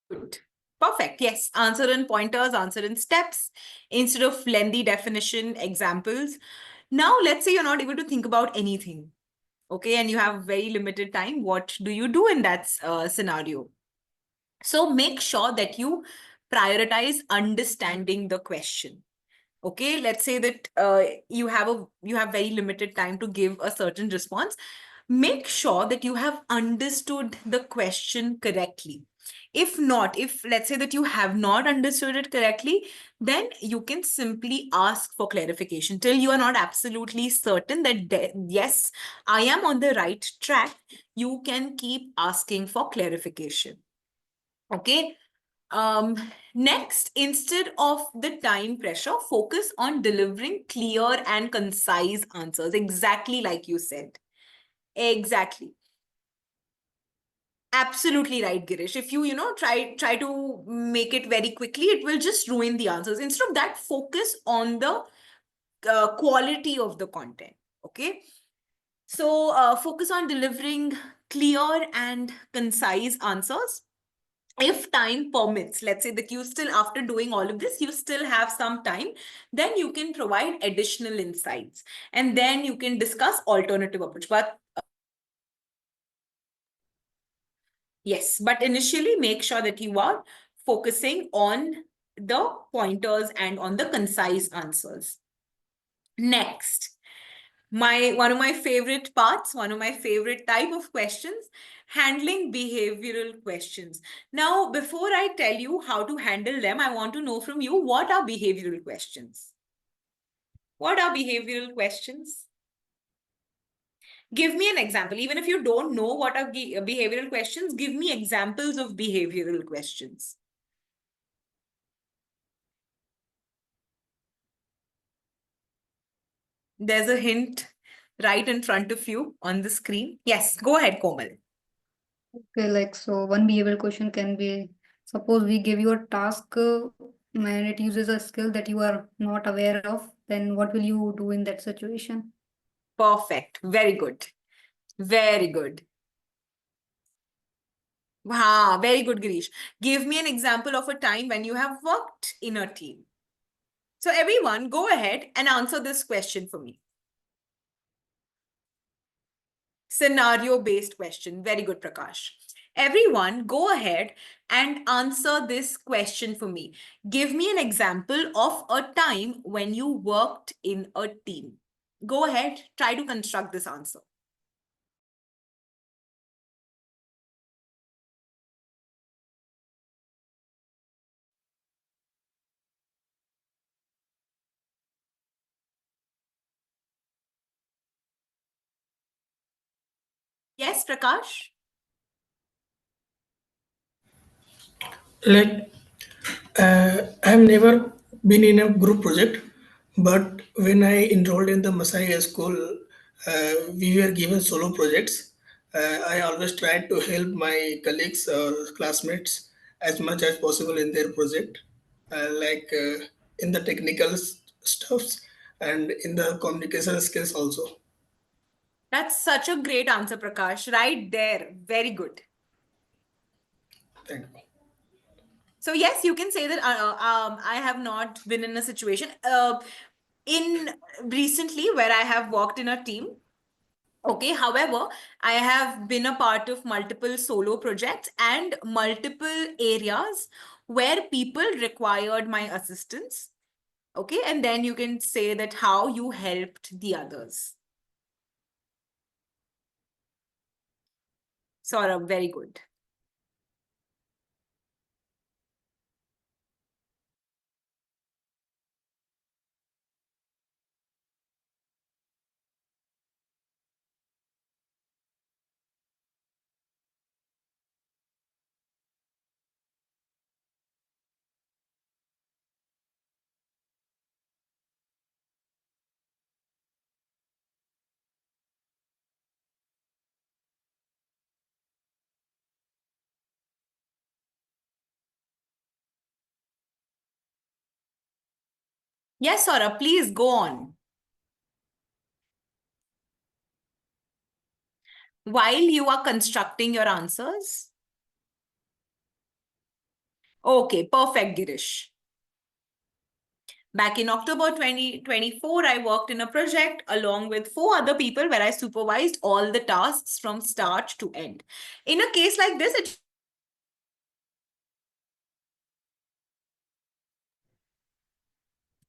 Good. Perfect. Yes. Answer in pointers, answer in steps, instead of lengthy definition, examples. Now, let's say you're not able to think about anything. Okay. And you have very limited time. What do you do in that scenario? So make sure that you prioritize understanding the question. Okay, let's say that you have very limited time to give a certain response. Make sure that you have understood the question correctly. If not, if let's say that you have not understood it correctly, then you can simply ask for clarification till you are not absolutely certain that yes, I am on the right track. You can keep asking for clarification. Okay. Next, instead of the time pressure, focus on delivering clear and concise answers, exactly like you said. Exactly. Absolutely right, Girish. If you try to make it very quickly, it will just ruin the answers. Instead of that, focus on the quality of the content. Okay. So focus on delivering clear and concise answers. If time permits, let's say that you still, after doing all of this, you still have some time, then you can provide additional insights and then you can discuss alternative approach. But yes, but initially make sure that you are focusing on the pointers and on the concise answers. Next, one of my favorite parts, one of my favorite type of questions, handling behavioral questions. Now, before I tell you how to handle them, I want to know from you, what are behavioral questions? What are behavioral questions? Give me an example. Even if you don't know what are behavioral questions, give me examples of behavioral questions. There's a hint right in front of you on the screen. Yes, go ahead, Komal. Okay, like so one behavioral question can be, suppose we give you a task and it uses a skill that you are not aware of, then what will you do in that situation? Perfect. Very good. Very good. Wow, very good, Girish. Give me an example of a time when you have worked in a team. So everyone, go ahead and answer this question for me. Scenario-based question. Very good, Prakash. Everyone, go ahead and answer this question for me. Give me an example of a time when you worked in a team. Go ahead, try to construct this answer. Yes, Prakash? Like I have never been in a group project, but when I enrolled in the Masai School, we were given solo projects. I always tried to help my colleagues or classmates as much as possible in their project, in the technical stuffs and in the communication skills also. That's such a great answer, Prakash. Right there. Very good. Thank you. So yes, you can say that I have not been in a situation in recently where I have worked in a team. Okay, however, I have been a part of multiple solo projects and multiple areas where people required my assistance. Okay, and then you can say that how you helped the others. Saurabh, very good. Yes, Saurabh, please go on. While you are constructing your answers. Okay, perfect, Girish. Back in October 2024, I worked in a project along with 4 other people where I supervised all the tasks from start to end. In a case like this,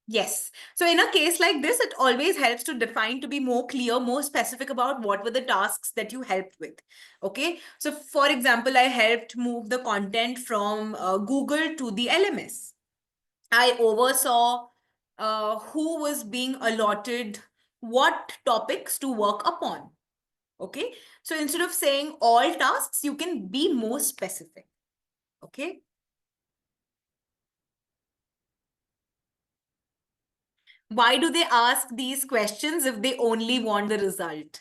yes. So in a case like this, it always helps to define, to be more clear, more specific about what were the tasks that you helped with. Okay. So for example, I helped move the content from Google to the LMS. I oversaw who was being allotted what topics to work upon. Okay. So instead of saying all tasks, you can be more specific. Okay. Why do they ask these questions if they only want the result?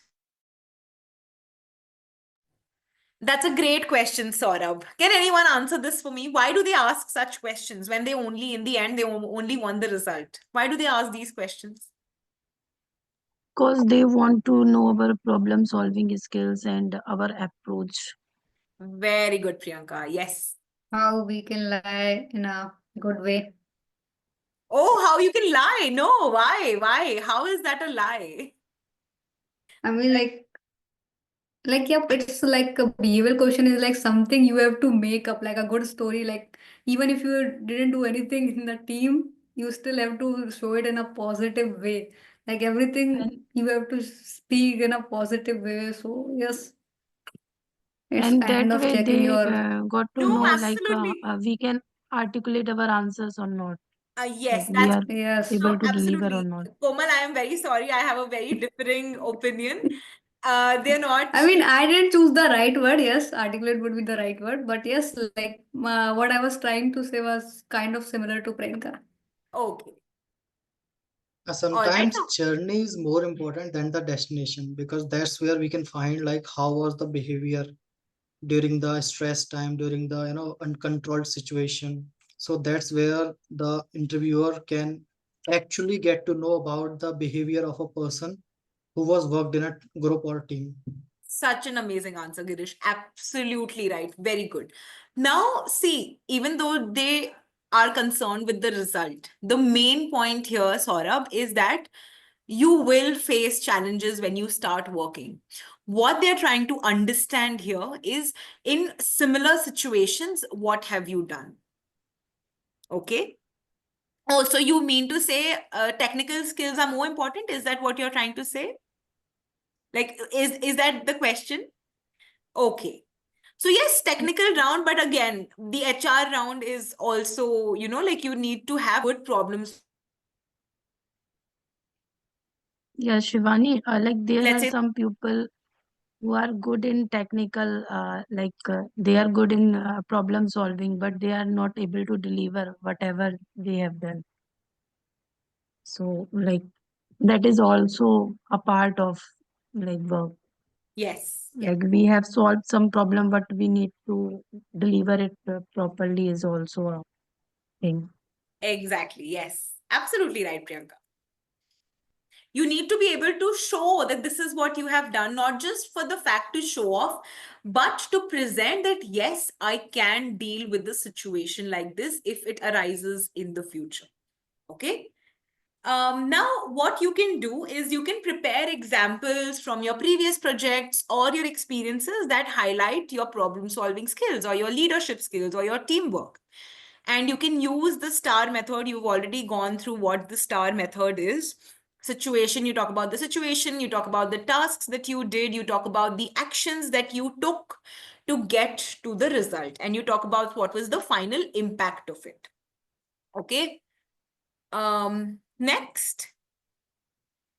That's a great question, Saurabh. Can anyone answer this for me? Why do they ask such questions when they only, in the end, they only want the result? Why do they ask these questions? Because they want to know our problem solving skills and our approach. Very good, Priyanka. Yes. How we can lie in a good way. Oh, how you can lie? No, why? Why? How is that a lie? I mean, yep, it's like a behavioral question is like something you have to make up, like a good story. Like, even if you didn't do anything in the team, you still have to show it in a positive way. Like, everything you have to speak in a positive way. So, yes, it's And that kind of way checking they your. got to No, know like absolutely. we can articulate our answers or not. Like Yes, we that's are Yes. able so to deliver or absolutely. not. Komal, I am very sorry. I have a very differing opinion. They're not I mean, I didn't choose the right word. Yes, articulate would be the right word. But yes, like what I was trying to say was kind of similar to Priyanka. okay. All right. Sometimes journey is more important than the destination because that's where we can find like how was the behavior during the stress time, during the uncontrolled situation. So that's where the interviewer can actually get to know about the behavior of a person who was worked in a group or team. Such an amazing answer, Girish. Absolutely right. Very good. Now, see, even though they are concerned with the result, the main point here, Saurabh, is that you will face challenges when you start working. What they're trying to understand here is in similar situations, what have you done? Okay. Oh, so you mean to say technical skills are more important? Is that what you're trying to say? Like, is that the question? Okay. So yes, technical round, but again, the HR round is also, like you need to have good problems. Yeah, Shivani, like there Let's are say, some people who are good in technical, they are good in problem solving, but they are not able to deliver whatever they have done. So like that is also a part of like work. Yes. Like we have solved some problem, but we need to deliver it properly is also a thing. Exactly. Yes. Absolutely right, Priyanka. You need to be able to show that this is what you have done, not just for the fact to show off, but to present that, yes, I can deal with the situation like this if it arises in the future. Okay. Now, what you can do is you can prepare examples from your previous projects or your experiences that highlight your problem solving skills or your leadership skills or your teamwork. And you can use the STAR method. You've already gone through what the STAR method is. Situation, you talk about the situation, you talk about the tasks that you did, you talk about the actions that you took to get to the result, and you talk about what was the final impact of it. Okay. Next.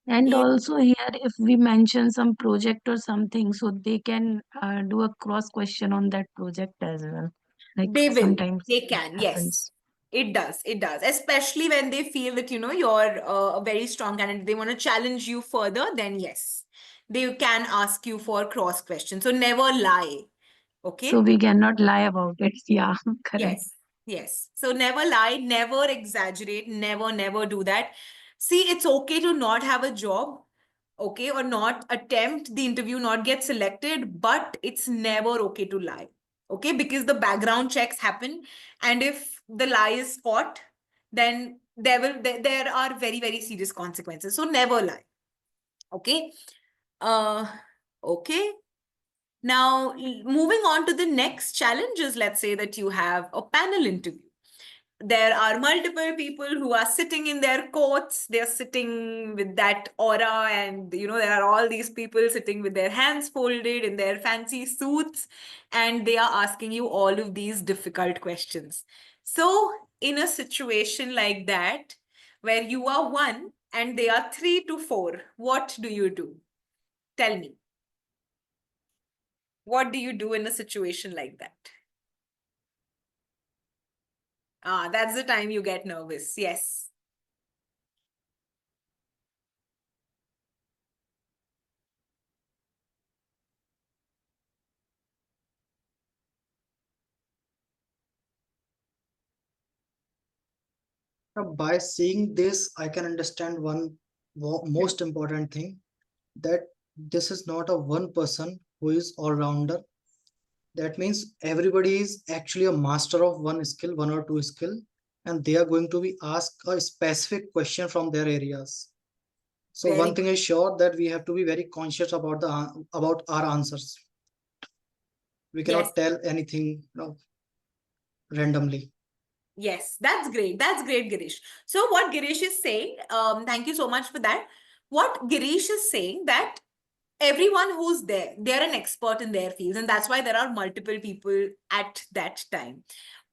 And is- also here, if we mention some project or something, so they can do a cross question on that project as well. Like They will. sometimes They it can. Yes. happens. It does. It does. Especially when they feel that, you're a very strong candidate. They want to challenge you further, then yes. They can ask you for cross questions. So never lie. So Okay. we cannot lie about it. Yeah, correct. Yes. Yes. So never lie, never exaggerate, never do that. See, it's okay to not have a job, okay, or not attempt the interview, not get selected, but it's never okay to lie, okay, because the background checks happen, and if the lie is caught, then there are very, very serious consequences. So never lie, okay. Uh, okay. Now, moving on to the next challenges, let's say that you have a panel interview. There are multiple people who are sitting in their coats. They're sitting with that aura, and there are all these people sitting with their hands folded in their fancy suits, and they are asking you all of these difficult questions. So, in a situation like that, where you are one and they are 3 to 4, what do you do? Tell me. What do you do in a situation like that? Ah, that's the time you get nervous. Yes. By seeing this, I can understand one most important thing, that this is not a one person who is all rounder. That means everybody is actually a master of one skill, one or two skill, and they are going to be asked a specific question from their areas. So Very one thing is sure, that we have to be very conscious about about our answers. We Yes. cannot tell anything, randomly. Yes, that's great. That's great, Girish. So what Girish is saying, thank you so much for that. What Girish is saying, that everyone who's there, they're an expert in their fields, and that's why there are multiple people at that time.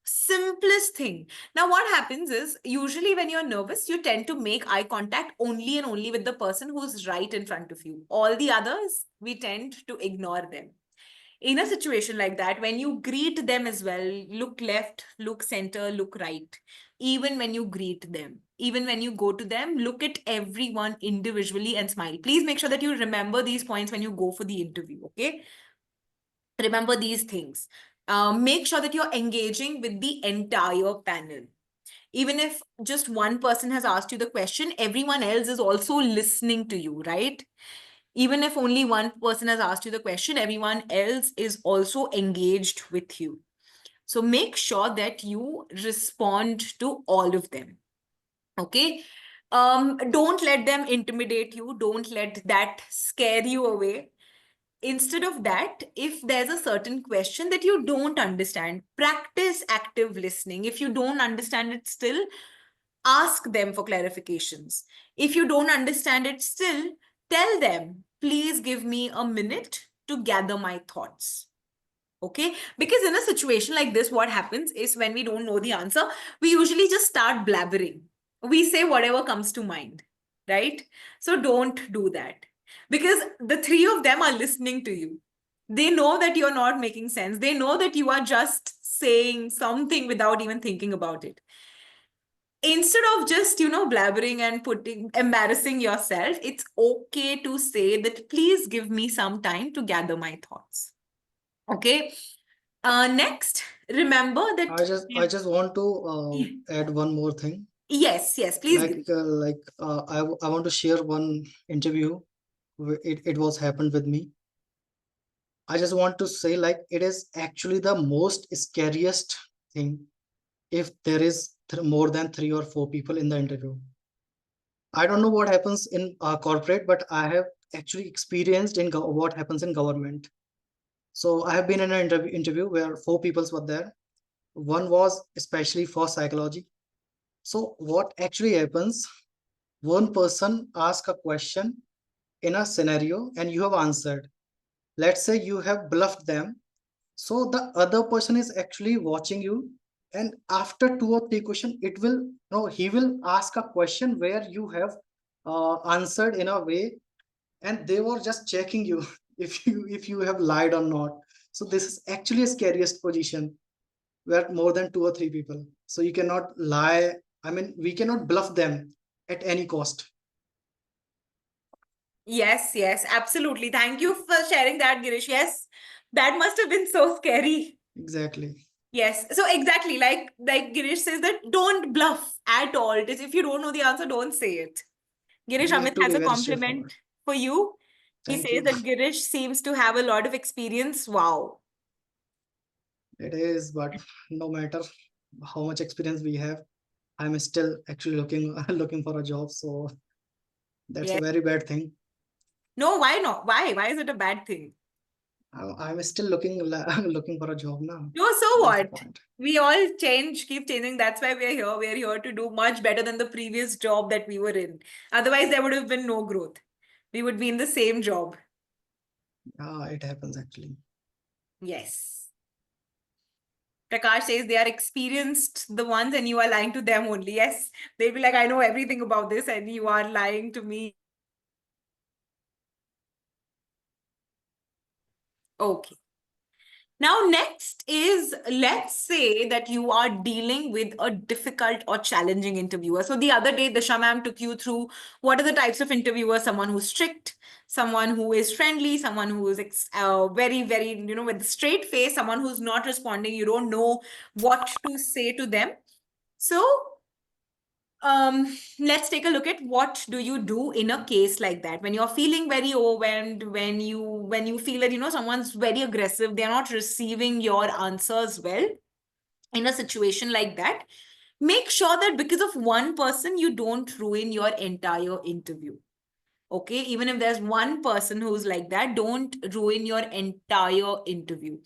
Simplest thing. Now, what happens is, usually when you're nervous, you tend to make eye contact only and only with the person who's right in front of you. All the others, we tend to ignore them. In a situation like that, when you greet them as well, look left, look center, look right. Even when you greet them, even when you go to them, look at everyone individually and smile. Please make sure that you remember these points when you go for the interview, okay? Remember these things. Make sure that you're engaging with the entire panel. Even if just one person has asked you the question, everyone else is also listening to you, right? Even if only one person has asked you the question, everyone else is also engaged with you. So make sure that you respond to all of them. Okay. Don't let them intimidate you. Don't let that scare you away. Instead of that, if there's a certain question that you don't understand, practice active listening. If you don't understand it still, ask them for clarifications. If you don't understand it still, tell them, please give me a minute to gather my thoughts. Okay? Because in a situation like this, what happens is, when we don't know the answer, we usually just start blabbering. We say whatever comes to mind, right? So don't do that. because the three of them are listening to you. They know that you're not making sense. They know that you are just saying something without even thinking about it. Instead of just, blabbering and embarrassing yourself, it's okay to say that, please give me some time to gather my thoughts. Okay. Next, remember that. I just want to add one more thing. Yes, please. I want to share one interview. It was happened with me. I just want to say, like, it is actually the most scariest thing if there is more than 3 or 4 people in the interview. I don't know what happens in corporate, but I have actually experienced in what happens in government. So I have been in an interview where 4 people were there. One was especially for psychology. So what actually happens? One person asks a question in a scenario and you have answered. Let's say you have bluffed them. So the other person is actually watching you, and after 2 or 3 questions, he will ask a question where you have answered in a way, and they were just checking you if you have lied or not. So this is actually a scariest position where more than 2 or 3 people. So you cannot lie. I mean, we cannot bluff them at any cost. Yes, absolutely. Thank you for sharing that, Girish. Yes, that must have been so scary. Exactly. Yes. So exactly, like Girish says, that don't bluff at all. It is, if you don't know the answer, don't say it. Girish, We have Amit to has be a very compliment straightforward. for you. He Thank says you. that Girish seems to have a lot of experience. Wow. It is, but no matter how much experience we have, I'm still actually looking looking for a job. So that's a Yes. very bad thing. No, why not? Why? Why is it a bad thing? I'm still looking for a job now. No, so That's the what? point. We all change, keep changing. That's why we're here. We're here to do much better than the previous job that we were in. Otherwise, there would have been no growth. We would be in the same job. It happens actually. Yes. Prakash says they are experienced, the ones, and you are lying to them only. Yes. They'll be like, I know everything about this, and you are lying to me. Okay. Now, next is, let's say that you are dealing with a difficult or challenging interviewer. So the other day, Disha ma'am took you through what are the types of interviewers: someone who's strict, someone who is friendly, someone who is very, very, with a straight face, someone who's not responding. You don't know what to say to them. So let's take a look at what do you do in a case like that when you're feeling very overwhelmed, when you feel that someone's very aggressive, they're not receiving your answers well. In a situation like that, make sure that because of one person you don't ruin your entire interview. Okay, even if there's one person who's like that, don't ruin your entire interview.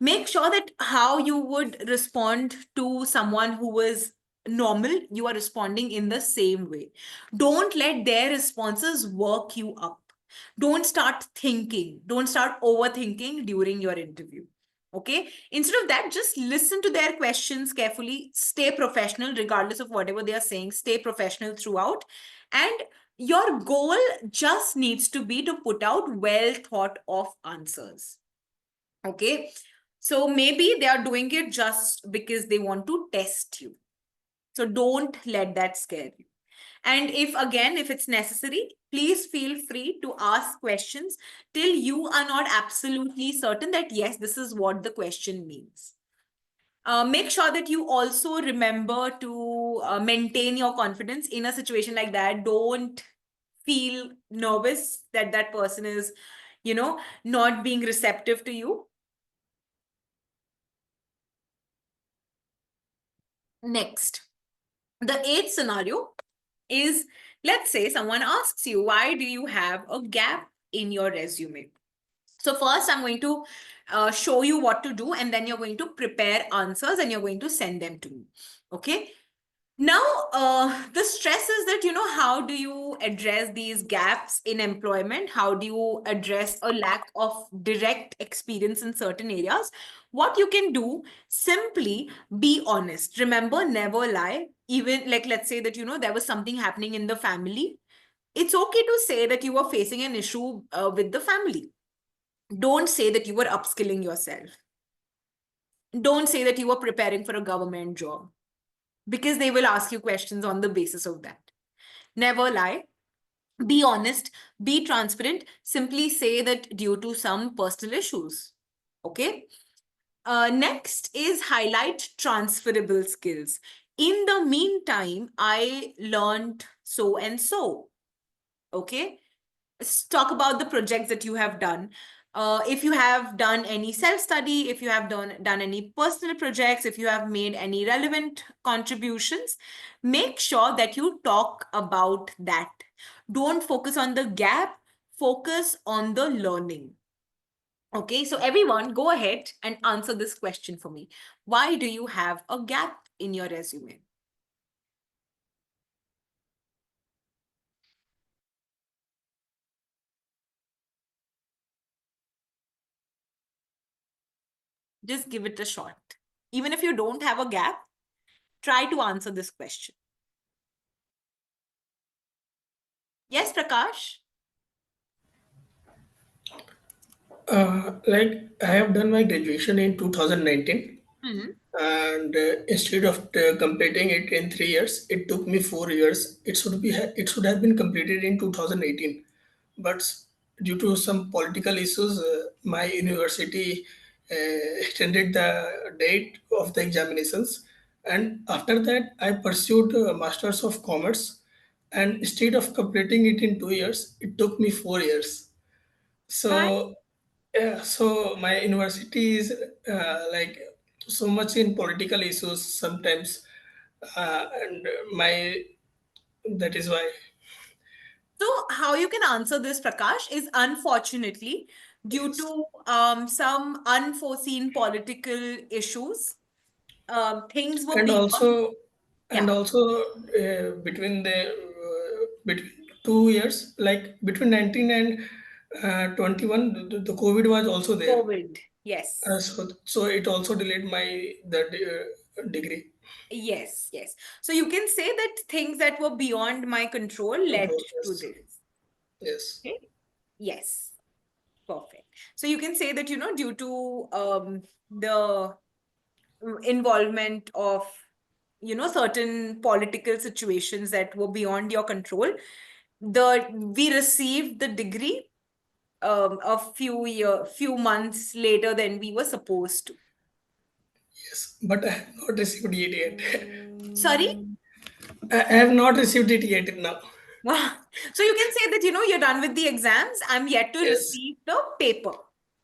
Make sure that how you would respond to someone who is normal, you are responding in the same way. Don't let their responses work you up. Don't start overthinking during your interview. Okay, instead of that, just listen to their questions carefully, stay professional regardless of whatever they are saying, stay professional throughout, and your goal just needs to be to put out well thought of answers. Okay. So maybe they are doing it just because they want to test you. So don't let that scare you. And if it's necessary, please feel free to ask questions till you are not absolutely certain that, yes, this is what the question means. Make sure that you also remember to maintain your confidence in a situation like that. Don't feel nervous that that person is, not being receptive to you. Next, the eighth scenario is, let's say someone asks you, why do you have a gap in your resume? So first I'm going to show you what to do, and then you're going to prepare answers and you're going to send them to me. Okay. Now, the stress is that, how do you address these gaps in employment? How do you address a lack of direct experience in certain areas? What you can do, simply be honest. Remember, never lie. Even like, let's say that, there was something happening in the family. It's okay to say that you were facing an issue with the family. Don't say that you were upskilling yourself. Don't say that you were preparing for a government job, because they will ask you questions on the basis of that. Never lie. Be honest, be transparent. Simply say that due to some personal issues. Okay. Next is highlight transferable skills. In the meantime, I learned so and so. Okay. Talk about the projects that you have done. If you have done any self-study, if you have done any personal projects, if you have made any relevant contributions, make sure that you talk about that. Don't focus on the gap, focus on the learning. Okay, so everyone go ahead and answer this question for me. Why do you have a gap in your resume? Just give it a shot. Even if you don't have a gap, try to answer this question. Yes, Prakash? Like I have done my graduation in 2019, Mhm. and instead of completing it in 3 years, it took me 4 years. It should have been completed in 2018, but due to some political issues, my university extended the date of the examinations, and after that, I pursued a Masters of Commerce, and instead of completing it in 2 years, it took me 4 years. Fine. So yeah, so my university is like so much in political issues sometimes, and my that is why. So, how you can answer this, Prakash, is unfortunately due Yes, to some unforeseen political issues, things were and beyond. also Yeah, between 2 years, like between 19 and 21, the COVID was also there. COVID. Yes. So it also delayed my degree Yes, yes. So you can say that things that were beyond my control led control. to Yes, this. yes, Okay. Yes. Perfect. So you can say that, due to the involvement of, certain political situations that were beyond your control, we received the degree a few months later than we were supposed to. yes. But I have not received it yet. Sorry? I have not received it yet now. Wow. So you can say that, you're done with the exams. I'm yet to Yes, receive the paper.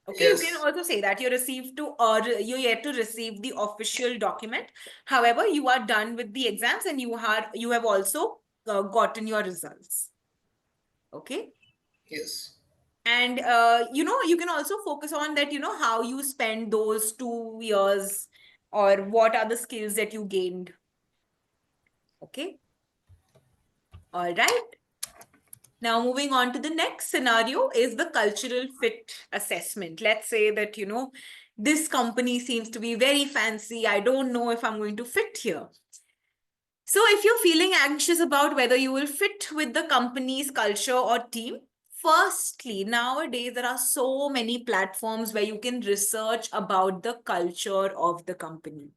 Okay, you can yes, also say that you're yet to receive the official document. However, you are done with the exams and you have also gotten your results. Okay. yes. And you can also focus on that, how you spend those 2 years, or what are the skills that you gained. Okay. All right. Now, moving on to the next scenario is the cultural fit assessment. Let's say that, this company seems to be very fancy. I don't know if I'm going to fit here. So, if you're feeling anxious about whether you will fit with the company's culture or team, firstly, nowadays there are so many platforms where you can research about the culture of the company.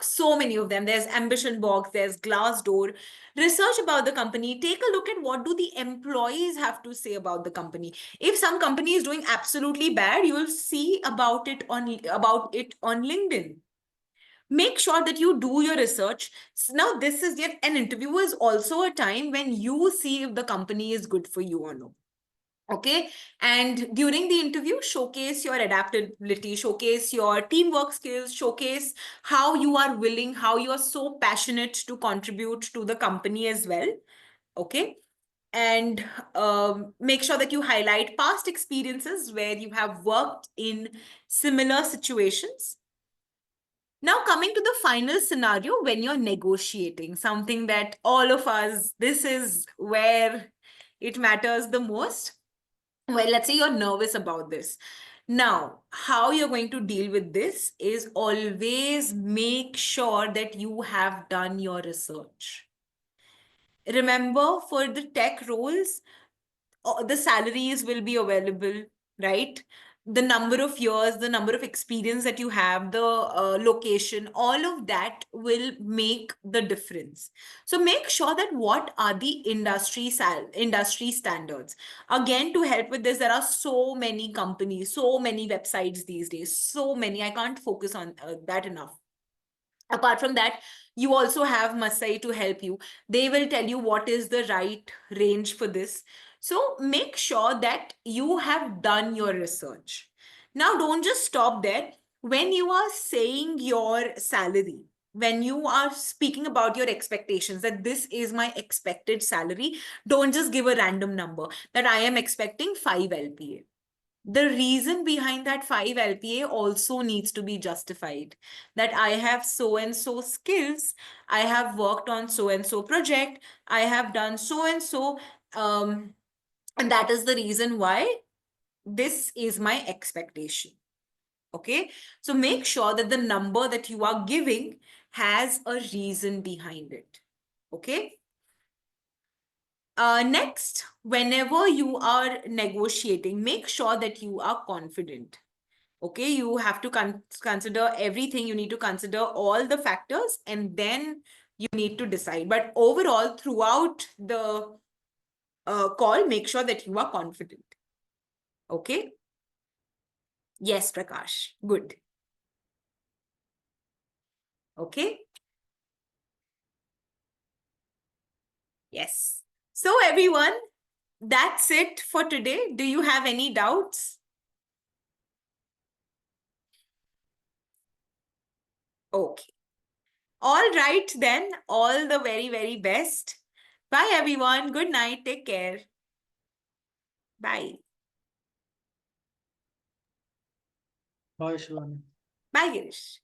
So many of them. There's Ambition Box, there's Glassdoor. Research about the company. Take a look at what do the employees have to say about the company. If some company is doing absolutely bad, you will see about it on LinkedIn. Make sure that you do your research. Now, this is yet an interview is also a time when you see if the company is good for you or no. Okay. And during the interview, showcase your adaptability, showcase your teamwork skills, showcase how you are willing, how you are so passionate to contribute to the company as well. Okay. And make sure that you highlight past experiences where you have worked in similar situations. Now, coming to the final scenario when you're negotiating, something that all of us, this is where it matters the most. Well, let's say you're nervous about this. Now, how you're going to deal with this is always make sure that you have done your research. remember, for the tech roles, the salaries will be available, right? The number of years, the number of experience that you have, the location, all of that will make the difference. So make sure that what are the industry standards. Again, to help with this, there are so many companies, so many websites these days, so many. I can't focus on that enough. Apart from that, you also have Masai to help you. They will tell you what is the right range for this. So make sure that you have done your research. Now, don't just stop there. When you are saying your salary, when you are speaking about your expectations, that this is my expected salary, don't just give a random number that I am expecting 5 LPA. The reason behind that 5 LPA also needs to be justified. That I have so and so skills, I have worked on so and so project, I have done so and so, and that is the reason why this is my expectation. Okay, so make sure that the number that you are giving has a reason behind it. Okay. Next, whenever you are negotiating, make sure that you are confident. Okay, you have to consider everything. You need to consider all the factors and then you need to decide. But overall, throughout the call, make sure that you are confident. Okay. Yes, Prakash. Good. Okay. Yes. So everyone, that's it for today. Do you have any doubts? Okay. All right then. All the very, very best. Bye everyone. Good night. Take care. Bye. Bye, Shivani. Bye, Girish.